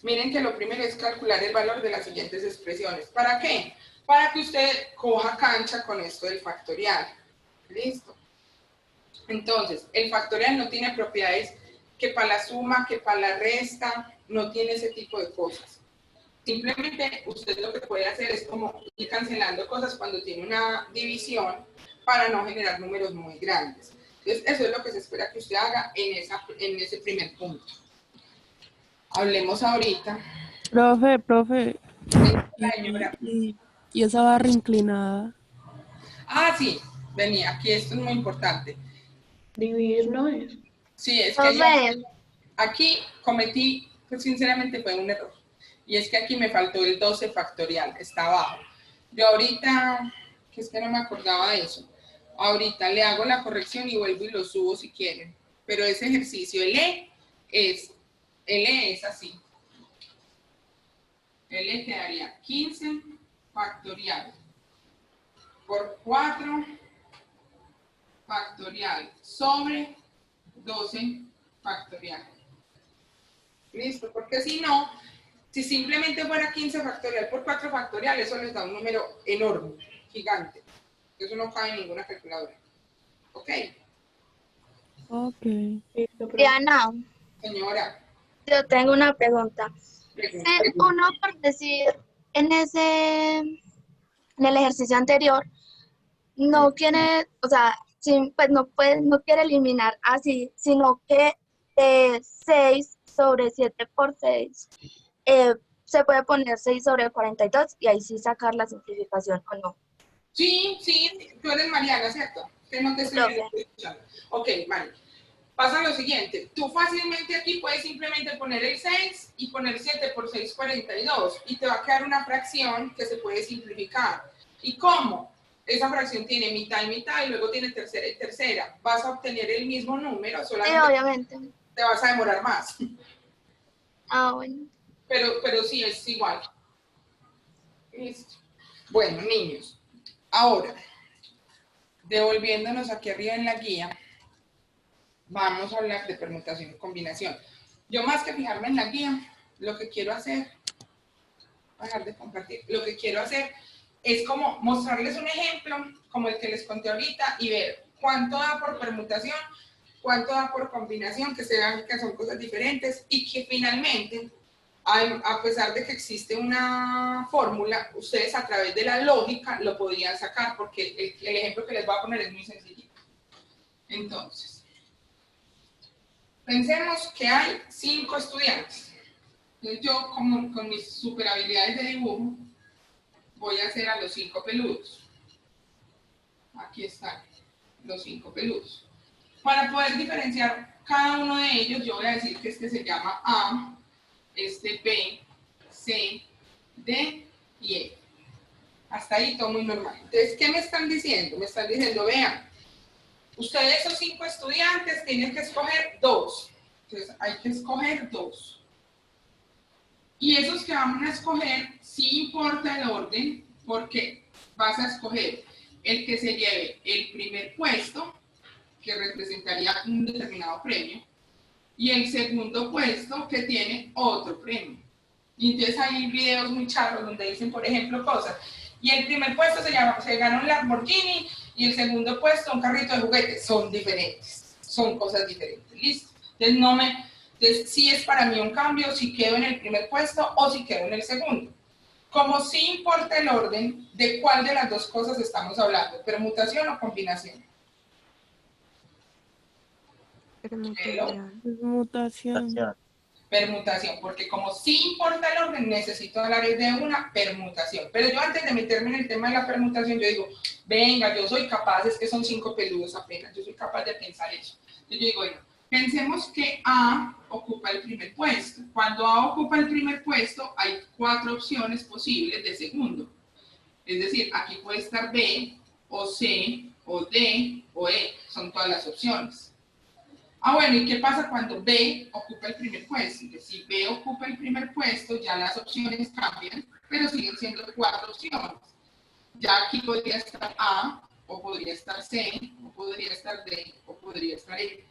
miren que lo primero es calcular el valor de las siguientes expresiones. ¿Para qué? Para que usted coja cancha con esto del factorial. Listo. Entonces, el factorial no tiene propiedades que para la suma, que para la resta, no tiene ese tipo de cosas. Simplemente usted lo que puede hacer es como ir cancelando cosas cuando tiene una división para no generar números muy grandes. Entonces, eso es lo que se espera que usted haga en ese primer punto. Hablemos ahorita. Profe. Señora. Y esa barra inclinada. Ah, sí, venía, aquí esto es muy importante. Dividir no es. Sí, es que aquí cometí, pues sinceramente fue un error. Y es que aquí me faltó el 12 factorial, está abajo. Yo ahorita, que es que no me acordaba de eso, ahorita le hago la corrección y vuelvo y lo subo si quieren. Pero ese ejercicio, el E es así. El E quedaría 15 factorial por 4 factorial sobre 12 factorial. ¿Listo? Porque si no, si simplemente fuera 15 factorial por 4 factorial, eso les da un número enorme, gigante. Eso no cabe en ninguna calculadora. ¿Ok? Ok. Diana, Señora. yo tengo una pregunta. Si uno, por decir, en el ejercicio anterior, no quiere, o sea, pues no quiere eliminar así, sino que 6 sobre 7 por 6, se puede poner 6 sobre 42 y ahí sí sacar la simplificación, ¿o no? Sí, tú eres Mariana, ¿cierto? Que no te estoy escuchando. Ok, vale. Pasa lo siguiente, tú fácilmente aquí puedes simplemente poner el 6 y poner 7 por 6, 42, y te va a quedar una fracción que se puede simplificar. ¿Y cómo? Esa fracción tiene mitad y mitad y luego tiene tercera y tercera. Vas a obtener el mismo número, solamente sí, obviamente. Te vas a demorar más. Ah, bueno. Pero sí es igual. Listo. Bueno, niños, ahora, devolviéndonos aquí arriba en la guía, vamos a hablar de permutación y combinación. Yo más que fijarme en la guía, lo que quiero hacer, voy a dejar de compartir, lo que quiero hacer es como mostrarles un ejemplo, como el que les conté ahorita, y ver cuánto da por permutación, cuánto da por combinación, que se vean que son cosas diferentes, y que finalmente, a pesar de que existe una fórmula, ustedes a través de la lógica lo podrían sacar, porque el ejemplo que les voy a poner es muy sencillito. Entonces, pensemos que hay 5 estudiantes. Entonces yo, como con mis super habilidades de dibujo, voy a hacer a los 5 peludos. Aquí están los 5 peludos. Para poder diferenciar cada uno de ellos, yo voy a decir que este se llama A, este B, C, D y E. Hasta ahí todo muy normal. Entonces, ¿qué me están diciendo? Me están diciendo, vean, ustedes, esos 5 estudiantes, tienen que escoger 2. Entonces, hay que escoger 2. Y esos que vamos a escoger, sí importa el orden, porque vas a escoger el que se lleve el primer puesto, que representaría un determinado premio, y el segundo puesto, que tiene otro premio. Y entonces hay videos muy charros donde dicen, por ejemplo, cosas. Y el primer puesto se gana un Lamborghini, y el segundo puesto un carrito de juguetes. Son diferentes, son cosas diferentes, ¿listo? Entonces sí es para mí un cambio si quedo en el primer puesto o si quedo en el segundo. Como sí importa el orden, ¿de cuál de las dos cosas estamos hablando? ¿Permutación o combinación? Permutación. Permutación, porque como sí importa el orden, necesito hablar de una permutación. Pero yo antes de meterme en el tema de la permutación, yo digo, venga, yo soy capaz, es que son 5 peludos apenas, yo soy capaz de pensar eso. Entonces yo digo, bueno, pensemos que A ocupa el primer puesto. Cuando A ocupa el primer puesto, hay 4 opciones posibles de segundo. Es decir, aquí puede estar B, o C, o D, o E, son todas las opciones. Ah, bueno, ¿y qué pasa cuando B ocupa el primer puesto? Si B ocupa el primer puesto, ya las opciones cambian, pero siguen siendo 4 opciones. Ya aquí podría estar A, o podría estar C, o podría estar D, o podría estar E.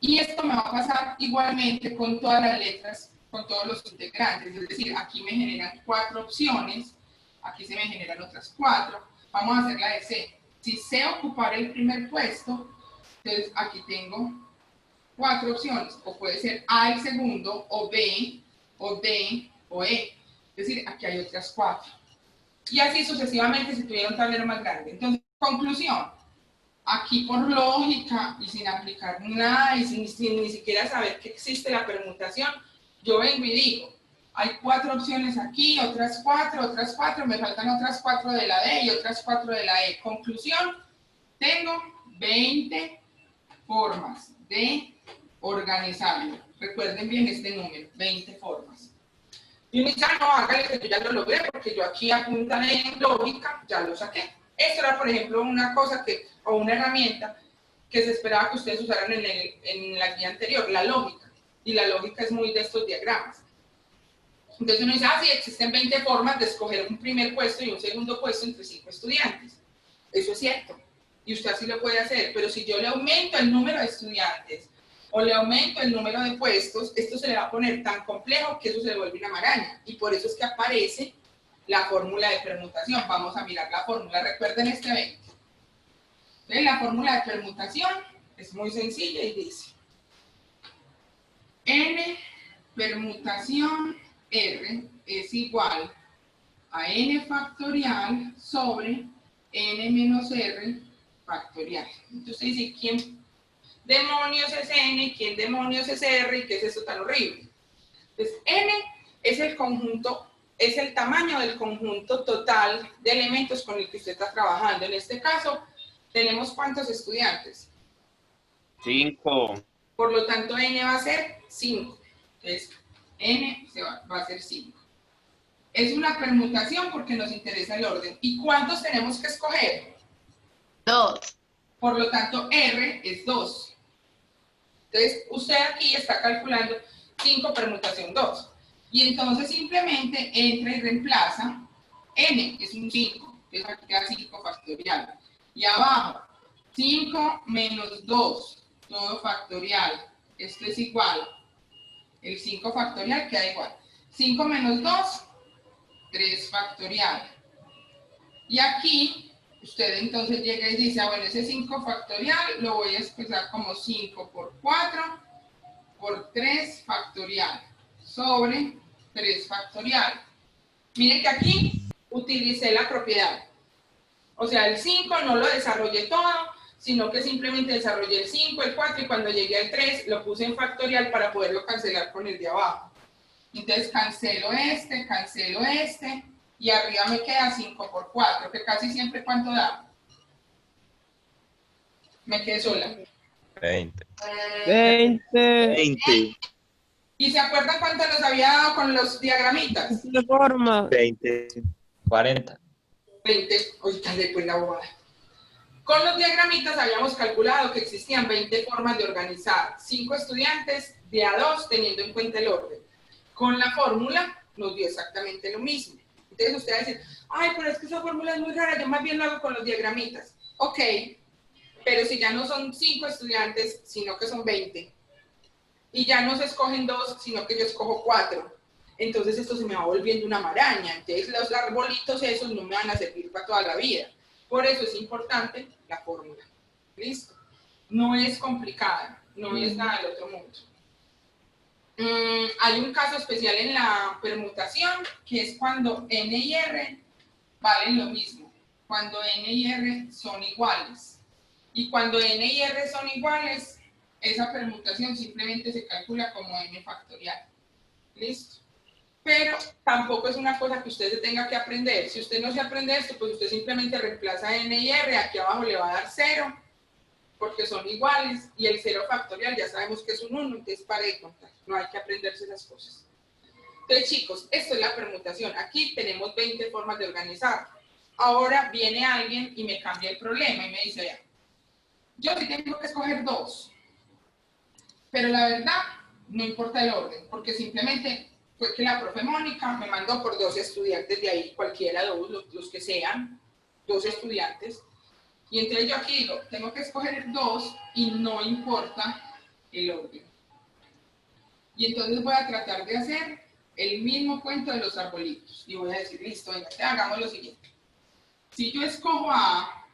Y esto me va a pasar igualmente con todas las letras, con todos los integrantes. Es decir, aquí me generan 4 opciones, aquí se me generan otras 4. Vamos a hacer la de C. Si C ocupara el primer puesto, entonces aquí tengo 4 opciones, o puede ser A el segundo, o B, o D, o E. Es decir, aquí hay otras 4. Y así sucesivamente si tuviera un tablero más grande. Entonces, conclusión, aquí por lógica y sin aplicar nada y sin ni siquiera saber que existe la permutación, yo vengo y digo, hay 4 opciones aquí, otras 4, me faltan otras 4 de la D y otras 4 de la E. Conclusión, tengo 20 formas de organizarlo. Recuerden bien este número, 20 formas. Y uno dice, no, hágale que yo ya lo logré, porque yo aquí a punta de lógica ya lo saqué. Esto era, por ejemplo, una cosa o una herramienta que se esperaba que ustedes usaran en la guía anterior, la lógica. Y la lógica es muy de estos diagramas. Entonces uno dice, sí, existen 20 formas de escoger un primer puesto y un segundo puesto entre 5 estudiantes. Eso es cierto. Y usted así lo puede hacer. Pero si yo le aumento el número de estudiantes o le aumento el número de puestos, esto se le va a poner tan complejo que eso se vuelve una maraña. Y por eso es que aparece la fórmula de permutación. Vamos a mirar la fórmula. Recuerden este 20. Entonces, la fórmula de permutación es muy sencilla y dice n permutación r es igual a n factorial sobre n menos r factorial. Entonces dice, ¿quién demonios es n? ¿Quién demonios es r? ¿Y qué es eso tan horrible? Entonces, n es el conjunto, es el tamaño del conjunto total de elementos con el que usted está trabajando. En este caso, tenemos ¿cuántos estudiantes? 5. Por lo tanto, n va a ser 5. Entonces, n va a ser 5. Es una permutación porque nos interesa el orden. ¿Y cuántos tenemos que escoger? 2. Por lo tanto, r es 2. Entonces, usted aquí está calculando 5 permutación 2. Y entonces simplemente entra y reemplaza n, es un 5. Entonces aquí queda 5 factorial. Y abajo, 5 menos 2, todo factorial. Esto es igual. El 5 factorial queda igual. 5 menos 2, 3 factorial. Y aquí, usted entonces llega y dice, bueno, ese 5 factorial lo voy a expresar como 5 por 4 por 3 factorial sobre 3 factorial. Miren que aquí utilicé la propiedad. O sea, el 5 no lo desarrollé todo, sino que simplemente desarrollé el 5, el 4 y cuando llegué al 3 lo puse en factorial para poderlo cancelar con el de abajo. Entonces cancelo este y arriba me queda 5 por 4, que casi siempre ¿cuánto da? Me quedé sola. 20. 20. ¿Y se acuerdan cuánto nos había dado con los diagramitas? ¿De forma? 20. 40. 20. Ahorita después la bobada. Con los diagramitas habíamos calculado que existían 20 formas de organizar 5 estudiantes de a 2 teniendo en cuenta el orden. Con la fórmula nos dio exactamente lo mismo. Entonces ustedes dicen, ay, pero es que esa fórmula es muy rara, yo más bien lo hago con los diagramitas. Ok, pero si ya no son 5 estudiantes, sino que son 20, y ya no se escogen 2, sino que yo escojo 4, entonces esto se me va volviendo una maraña. Entonces los arbolitos esos no me van a servir para toda la vida. Por eso es importante la fórmula. ¿Listo? No es complicada, no es nada del otro mundo. Hay un caso especial en la permutación, que es cuando n y r valen lo mismo. Cuando n y r son iguales. Y cuando n y r son iguales, esa permutación simplemente se calcula como n factorial. ¿Listo? Pero tampoco es una cosa que usted se tenga que aprender. Si usted no se aprende esto, pues usted simplemente reemplaza n y r, aquí abajo le va a dar 0, porque son iguales, y el 0 factorial ya sabemos que es un 1, entonces pare de contar, no hay que aprenderse esas cosas. Entonces chicos, esto es la permutación. Aquí tenemos 20 formas de organizar. Ahora viene alguien y me cambia el problema y me dice, vea, yo sí tengo que escoger 2, pero la verdad no importa el orden, porque simplemente fue que la profe Mónica me mandó por 2 estudiantes de ahí, cualquiera, los que sean, 2 estudiantes. Y entonces yo aquí digo, tengo que escoger 2 y no importa el orden. Y entonces voy a tratar de hacer el mismo cuento de los arbolitos. Y voy a decir, listo, venga, hagamos lo siguiente. Si yo escojo a A,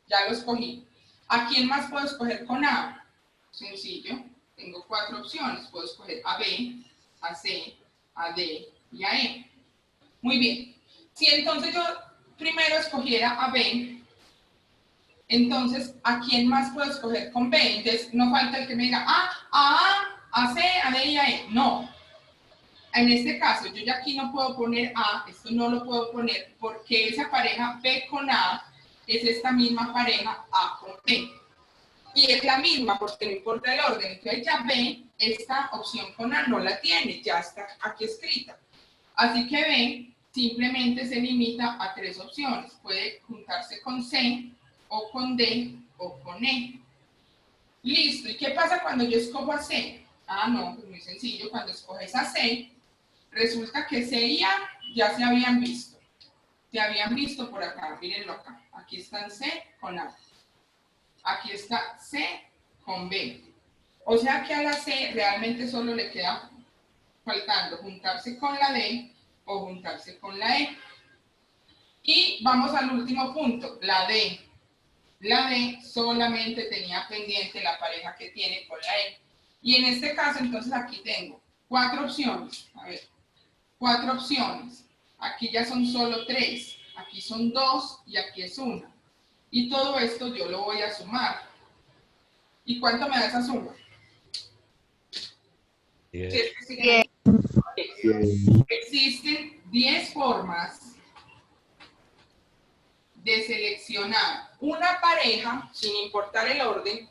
ya lo escogí. ¿A quién más puedo escoger con A? Sencillo, tengo 4 opciones. Puedo escoger a B, a C, a D y a E. Muy bien. Si entonces yo primero escogiera a B, entonces, ¿a quién más puedo escoger con B? Entonces, no falta el que me diga A, C, a D y a E. No. En este caso, yo ya aquí no puedo poner A, esto no lo puedo poner, porque esa pareja B con A es esta misma pareja A con B. Y es la misma, porque no importa el orden. Entonces, ya B, esta opción con A no la tiene, ya está aquí escrita. Así que B simplemente se limita a 3 opciones. Puede juntarse con C, o con D, o con E. Listo. ¿Y qué pasa cuando yo escojo a C? Ah, no, pues muy sencillo. Cuando escoges a C, resulta que C y A ya se habían visto. Se habían visto por acá, mírenlo acá. Aquí están C con A. Aquí está C con B. O sea que a la C realmente solo le queda faltando juntarse con la D o juntarse con la E. Y vamos al último punto, la D. La D solamente tenía pendiente la pareja que tiene con la E. Y en este caso, entonces aquí tengo 4 opciones. A ver, 4 opciones. Aquí ya son solo 3. Aquí son 2 y aquí es 1. Y todo esto yo lo voy a sumar. ¿Y cuánto me da esa suma? 10. Existen 10 formas de seleccionar una pareja, sin importar el orden,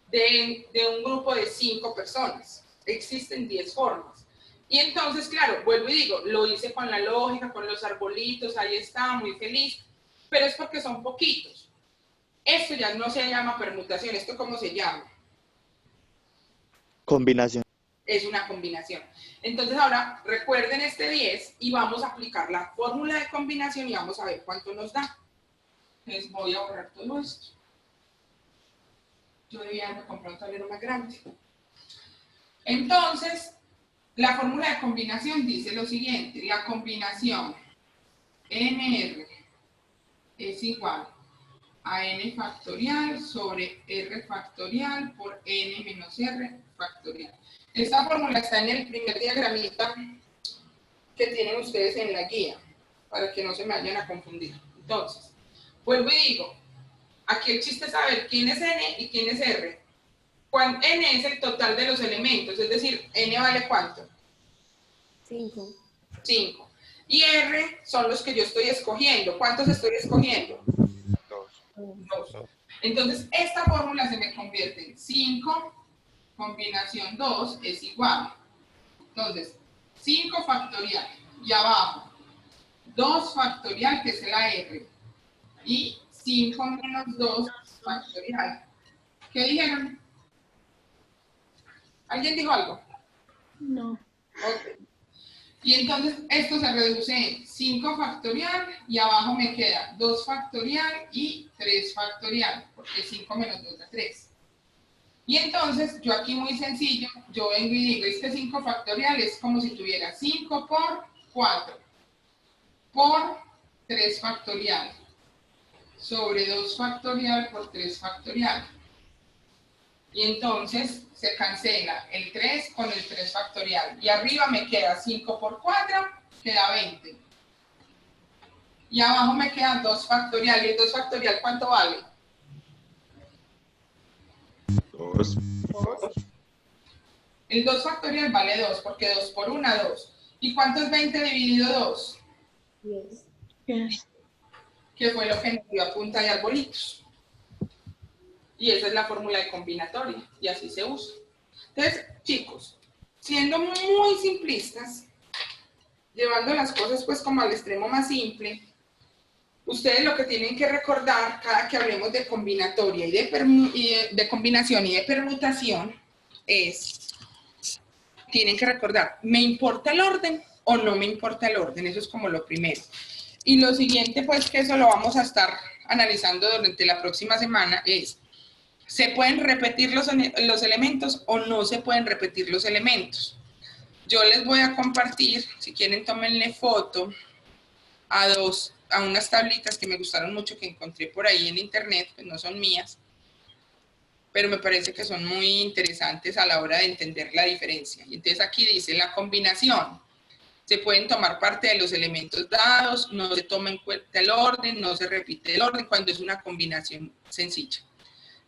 de un grupo de 5 personas. Existen 10 formas. Y entonces, claro, vuelvo y digo, lo hice con la lógica, con los arbolitos, ahí está, muy feliz, pero es porque son poquitos. Esto ya no se llama permutación, ¿esto cómo se llama? Combinación. Es una combinación. Entonces ahora recuerden este 10 y vamos a aplicar la fórmula de combinación y vamos a ver cuánto nos da. Entonces voy a borrar todo esto. Yo debía haber comprado un tablero más grande. Entonces, la fórmula de combinación dice lo siguiente. La combinación NR es igual a n factorial sobre r factorial por n menos r factorial. Esta fórmula está en el primer diagramita que tienen ustedes en la guía, para que no se me vayan a confundir. Entonces, vuelvo y digo, aquí el chiste es saber quién es n y quién es r. N es el total de los elementos, es decir, n vale ¿cuánto? 5. 5. Y r son los que yo estoy escogiendo. ¿Cuántos estoy escogiendo? 2. Entonces, esta fórmula se me convierte en 5 combinación 2 es igual. Entonces, 5 factorial y abajo 2 factorial, que es la r, y 5 menos 2 factorial. ¿Qué dijeron? ¿Alguien dijo algo? No. Ok. Y entonces esto se reduce en 5 factorial y abajo me queda 2 factorial y 3 factorial, porque 5 menos 2 da 3. Y entonces yo aquí muy sencillo, yo vengo y digo, este 5 factorial es como si tuviera 5 por 4 por 3 factorial sobre 2 factorial por 3 factorial. Y entonces se cancela el 3 con el 3 factorial. Y arriba me queda 5 por 4, queda 20. Y abajo me queda 2 factorial. ¿Y el 2 factorial cuánto vale? 2. El 2 factorial vale 2, porque 2 por 1, 2. ¿Y cuánto es 20 dividido 2? 10. Yes. Que fue lo que nos dio a punta de arbolitos. Y esa es la fórmula de combinatoria, y así se usa. Entonces, chicos, siendo muy simplistas, llevando las cosas pues como al extremo más simple, ustedes lo que tienen que recordar cada que hablemos de combinatoria y de combinación y de permutación es, tienen que recordar, ¿me importa el orden o no me importa el orden? Eso es como lo primero. Y lo siguiente, pues, que eso lo vamos a estar analizando durante la próxima semana es, ¿se pueden repetir los elementos o no se pueden repetir los elementos? Yo les voy a compartir, si quieren tómenle foto a unas tablitas que me gustaron mucho, que encontré por ahí en internet, pues no son mías, pero me parece que son muy interesantes a la hora de entender la diferencia. Y entonces aquí dice la combinación. Se pueden tomar parte de los elementos dados, no se toma en cuenta el orden, no se repite el orden cuando es una combinación sencilla.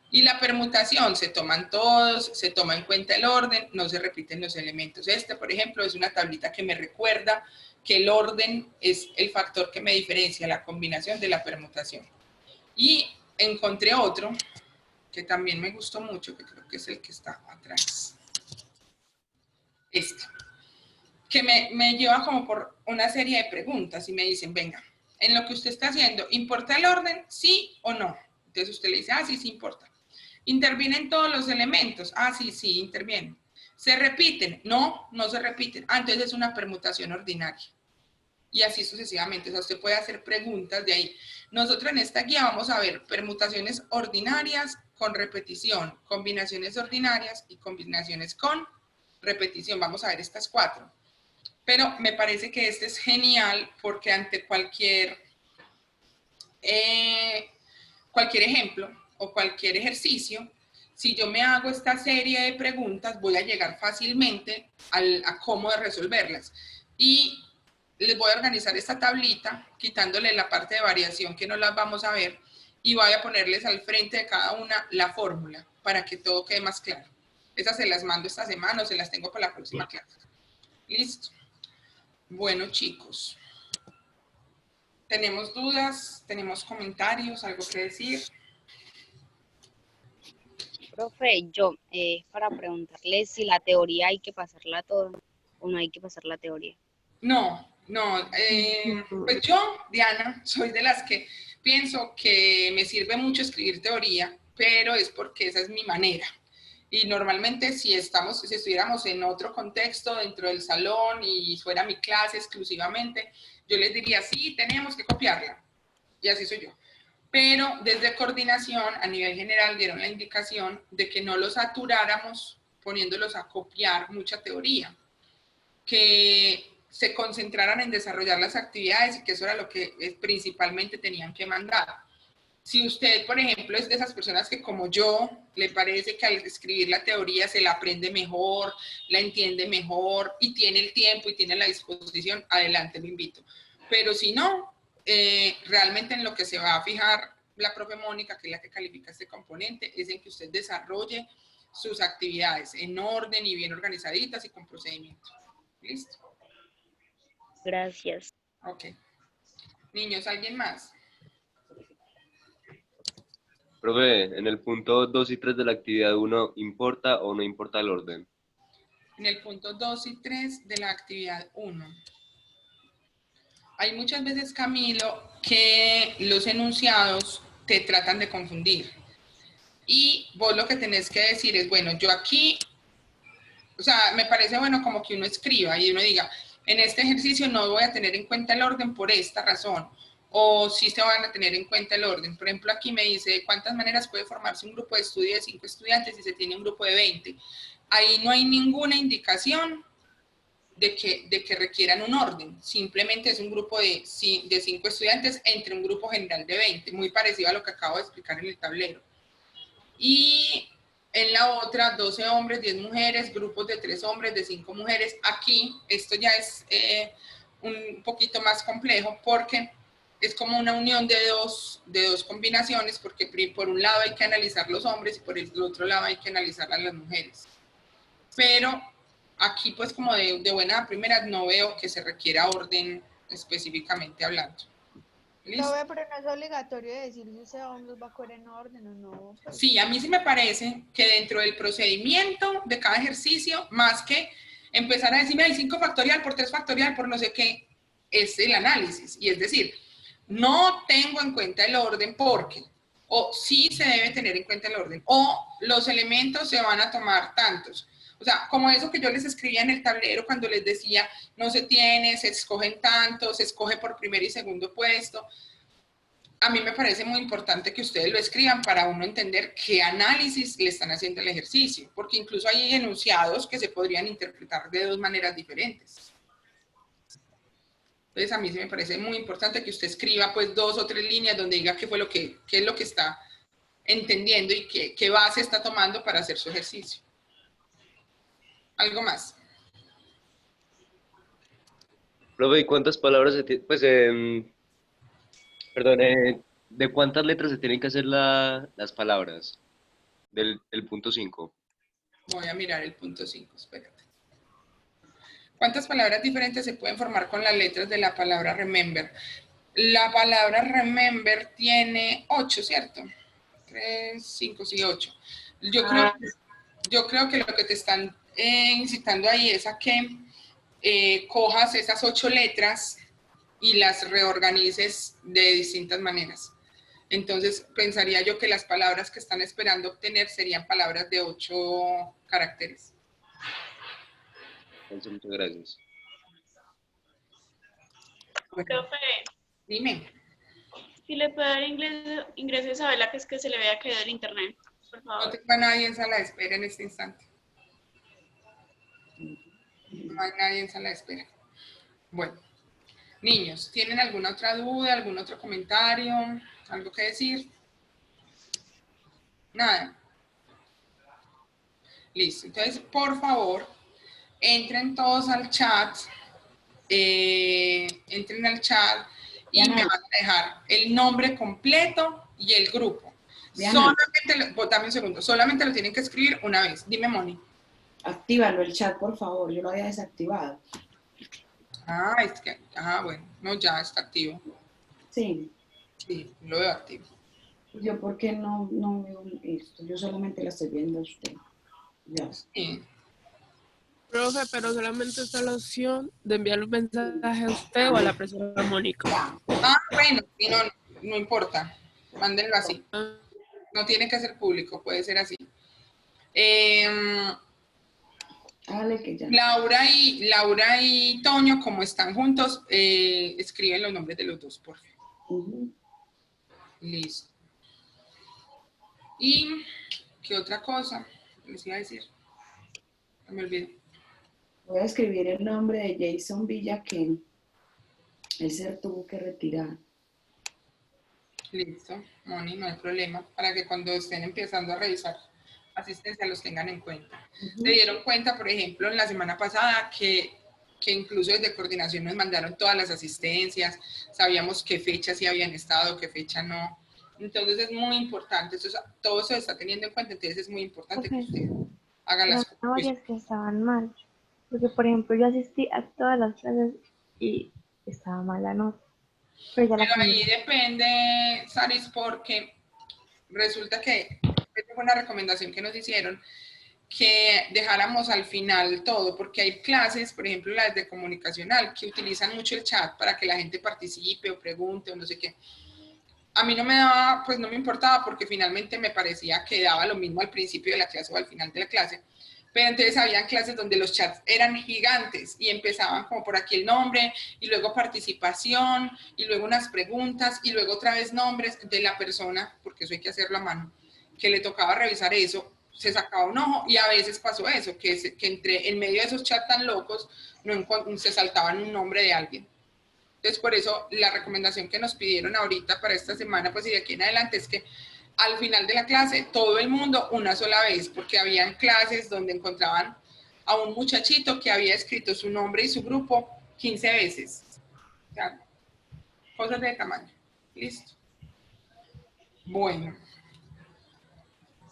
Y la permutación, se toman todos, se toma en cuenta el orden, no se repiten los elementos. Por ejemplo, es una tablita que me recuerda que el orden es el factor que me diferencia la combinación de la permutación. Y encontré otro que también me gustó mucho, que creo que es el que está atrás. Que me lleva como por una serie de preguntas y me dicen, venga, en lo que usted está haciendo, ¿importa el orden? ¿Sí o no? Entonces usted le dice, sí, sí importa. ¿Intervienen todos los elementos? Sí, sí, intervienen. ¿Se repiten? No, no se repiten. Entonces es una permutación ordinaria. Y así sucesivamente. O sea, usted puede hacer preguntas de ahí. Nosotros en esta guía vamos a ver permutaciones ordinarias con repetición, combinaciones ordinarias y combinaciones con repetición. Vamos a ver estas 4. Pero me parece que este es genial porque ante cualquier ejemplo o cualquier ejercicio, si yo me hago esta serie de preguntas, voy a llegar fácilmente a cómo resolverlas. Y les voy a organizar esta tablita, quitándole la parte de variación que no las vamos a ver, y voy a ponerles al frente de cada una la fórmula, para que todo quede más claro. Esas se las mando esta semana o se las tengo para la próxima clase. ¿Listo? Bueno, chicos. ¿Tenemos dudas? ¿Tenemos comentarios? ¿Algo que decir? Profe, yo, para preguntarle si la teoría hay que pasarla toda o no hay que pasar la teoría. No. Pues yo, Diana, soy de las que pienso que me sirve mucho escribir teoría, pero es porque esa es mi manera. Y normalmente si estuviéramos en otro contexto dentro del salón y fuera mi clase exclusivamente, yo les diría, sí, tenemos que copiarla. Y así soy yo. Pero desde coordinación, a nivel general, dieron la indicación de que no los saturáramos poniéndolos a copiar mucha teoría, que se concentraran en desarrollar las actividades y que eso era lo que principalmente tenían que mandar. Si usted, por ejemplo, es de esas personas que como yo, le parece que al escribir la teoría se la aprende mejor, la entiende mejor y tiene el tiempo y tiene la disposición, adelante, lo invito. Pero si no, realmente en lo que se va a fijar la profe Mónica, que es la que califica este componente, es en que usted desarrolle sus actividades en orden y bien organizaditas y con procedimiento. ¿Listo? Gracias. Ok. Niños, ¿alguien más? Profe, en el punto 2 y 3 de la actividad 1, ¿importa o no importa el orden? En el punto 2 y 3 de la actividad 1. Hay muchas veces, Camilo, que los enunciados te tratan de confundir. Y vos lo que tenés que decir es, bueno, yo aquí, o sea, me parece bueno como que uno escriba y uno diga, en este ejercicio no voy a tener en cuenta el orden por esta razón. O sí se van a tener en cuenta el orden. Por ejemplo, aquí me dice de cuántas maneras puede formarse un grupo de estudio de 5 estudiantes si se tiene un grupo de 20. Ahí no hay ninguna indicación de que requieran un orden. Simplemente es un grupo de 5 estudiantes entre un grupo general de 20, muy parecido a lo que acabo de explicar en el tablero. Y en la otra, 12 hombres, 10 mujeres, grupos de 3 hombres, de 5 mujeres. Aquí, esto ya es un poquito más complejo porque es como una unión de dos combinaciones, porque por un lado hay que analizar los hombres y por el otro lado hay que analizar a las mujeres. Pero aquí, pues como de buena primera, no veo que se requiera orden específicamente hablando. ¿Listo? No, pero no es obligatorio decir si ese hombre va a correr en orden o no. Sí, a mí sí me parece que dentro del procedimiento de cada ejercicio, más que empezar a decirme hay 5 factorial por 3 factorial por no sé qué, es el análisis. Y es decir, no tengo en cuenta el orden porque, o sí se debe tener en cuenta el orden, o los elementos se van a tomar tantos. O sea, como eso que yo les escribía en el tablero cuando les decía, no se tiene, se escogen tantos, se escoge por primer y segundo puesto. A mí me parece muy importante que ustedes lo escriban para uno entender qué análisis le están haciendo al ejercicio, porque incluso hay enunciados que se podrían interpretar de 2 maneras diferentes. Entonces a mí sí me parece muy importante que usted escriba pues 2 o 3 líneas donde diga qué es lo que está entendiendo y qué base está tomando para hacer su ejercicio. ¿Algo más? Profe, ¿y cuántas palabras se tiene? Pues, perdón, ¿de cuántas letras se tienen que hacer las palabras del punto 5? Voy a mirar el punto 5, espérate. ¿Cuántas palabras diferentes se pueden formar con las letras de la palabra remember? La palabra remember tiene 8, ¿cierto? 3, 5, sí, 8. Yo creo que lo que te están incitando ahí es a que cojas esas 8 letras y las reorganices de distintas maneras. Entonces, pensaría yo que las palabras que están esperando obtener serían palabras de 8 caracteres. Muchas gracias. Profe, dime. Si le puedo dar ingreso a Isabela, que es que se le vea caído el internet, por favor. No tengo a nadie en sala de espera en este instante. No hay nadie en sala de espera. Bueno, niños, ¿tienen alguna otra duda, algún otro comentario, algo que decir? Nada. Listo. Entonces, por favor, entren todos al chat. Entren al chat y me van a dejar el nombre completo y el grupo. Dame un segundo. Solamente lo tienen que escribir una vez. Dime, Moni. Actívalo el chat, por favor. Yo lo había desactivado. Es que, bueno. No, ya está activo. Sí. Sí, lo veo activo. Yo, ¿por qué no veo esto? Yo solamente la estoy viendo a usted. Ya. Sí. Profe, pero solamente está la opción de enviar un mensaje a usted o a la profesora Mónica. Bueno, y no importa. Mándenlo así. No tiene que ser público, puede ser así. Laura y Toño, como están juntos, escriben los nombres de los dos, por favor. Listo. ¿Y qué otra cosa les iba a decir? No me olvido. Voy a escribir el nombre de Jason Villa que el ser tuvo que retirar. Listo, Moni, no hay problema, para que cuando estén empezando a revisar asistencia los tengan en cuenta. Se dieron cuenta, por ejemplo, en la semana pasada que incluso desde coordinación nos mandaron todas las asistencias, sabíamos qué fechas sí habían estado, qué fecha no. Entonces es muy importante, todo eso se está teniendo en cuenta, entonces es muy importante que usted haga las Las cosas. memorias que estaban mal. Porque, por ejemplo, yo asistí a todas las clases y estaba mal la nota. Pero ya la Pero ahí cambié. depende, Saris, porque resulta que esta fue una recomendación que nos hicieron, que dejáramos al final todo, porque hay clases, por ejemplo las de comunicacional, que utilizan mucho el chat para que la gente participe o pregunte o no sé qué. A mí no me daba, pues no me importaba porque finalmente me parecía que daba lo mismo al principio de la clase o al final de la clase. Pero entonces habían clases donde los chats eran gigantes y empezaban como por aquí el nombre y luego participación y luego unas preguntas y luego otra vez nombres de la persona, porque eso hay que hacerlo a mano, que le tocaba revisar eso, se sacaba un ojo y a veces pasó eso, que entre en medio de esos chats tan locos se saltaban un nombre de alguien. Entonces, por eso la recomendación que nos pidieron ahorita para esta semana, pues y de aquí en adelante, es que al final de la clase, todo el mundo una sola vez, porque habían clases donde encontraban a un muchachito que había escrito su nombre y su grupo 15 veces. O sea, cosas de tamaño. Listo. Bueno.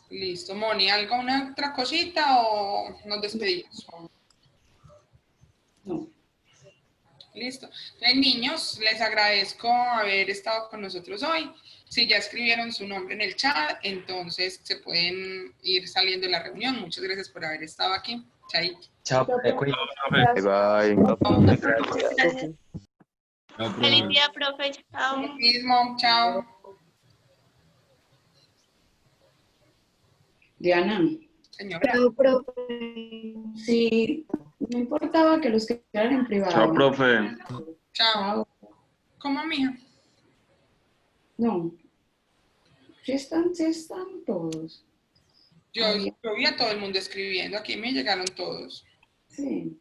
Listo. Moni, ¿alguna otra cosita o nos despedimos? No. Listo. Entonces, niños, les agradezco haber estado con nosotros hoy. Si ya escribieron su nombre en el chat, entonces se pueden ir saliendo de la reunión. Muchas gracias por haber estado aquí. Chaito. Chao, profe, cuídate. Bye, bye. Gracias. Feliz día, profe. Chao. Lo mismo, chao. Diana. Señora. Sí, no importaba que los que quedaran en privado. Chao, profe. Chao. ¿Cómo, mija? No. Sí están todos. Yo vi a todo el mundo escribiendo. Aquí me llegaron todos. Sí.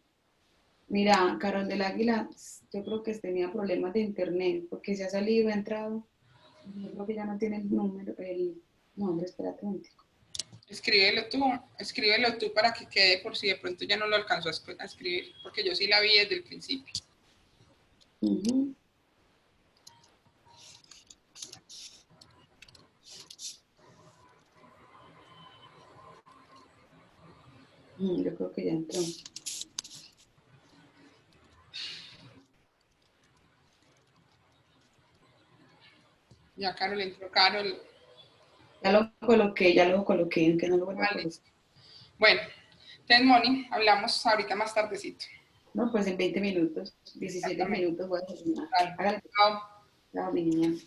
Mira, Carol del Águila, yo creo que tenía problemas de internet, porque se ha salido y ha entrado. Yo creo que ya no tiene el número, el nombre, espérate un momentico. Escríbelo tú para que quede por si de pronto ya no lo alcanzó a escribir, porque yo sí la vi desde el principio. Yo creo que ya entró. Ya, Carol entró. Carol. Ya lo coloqué, aunque no lo vuelvo a colocar. Bueno, entonces, Moni, hablamos ahorita más tardecito. No, pues en 20 minutos, 17 minutos voy a terminar. Hágale. Chao. Chao, mi niña.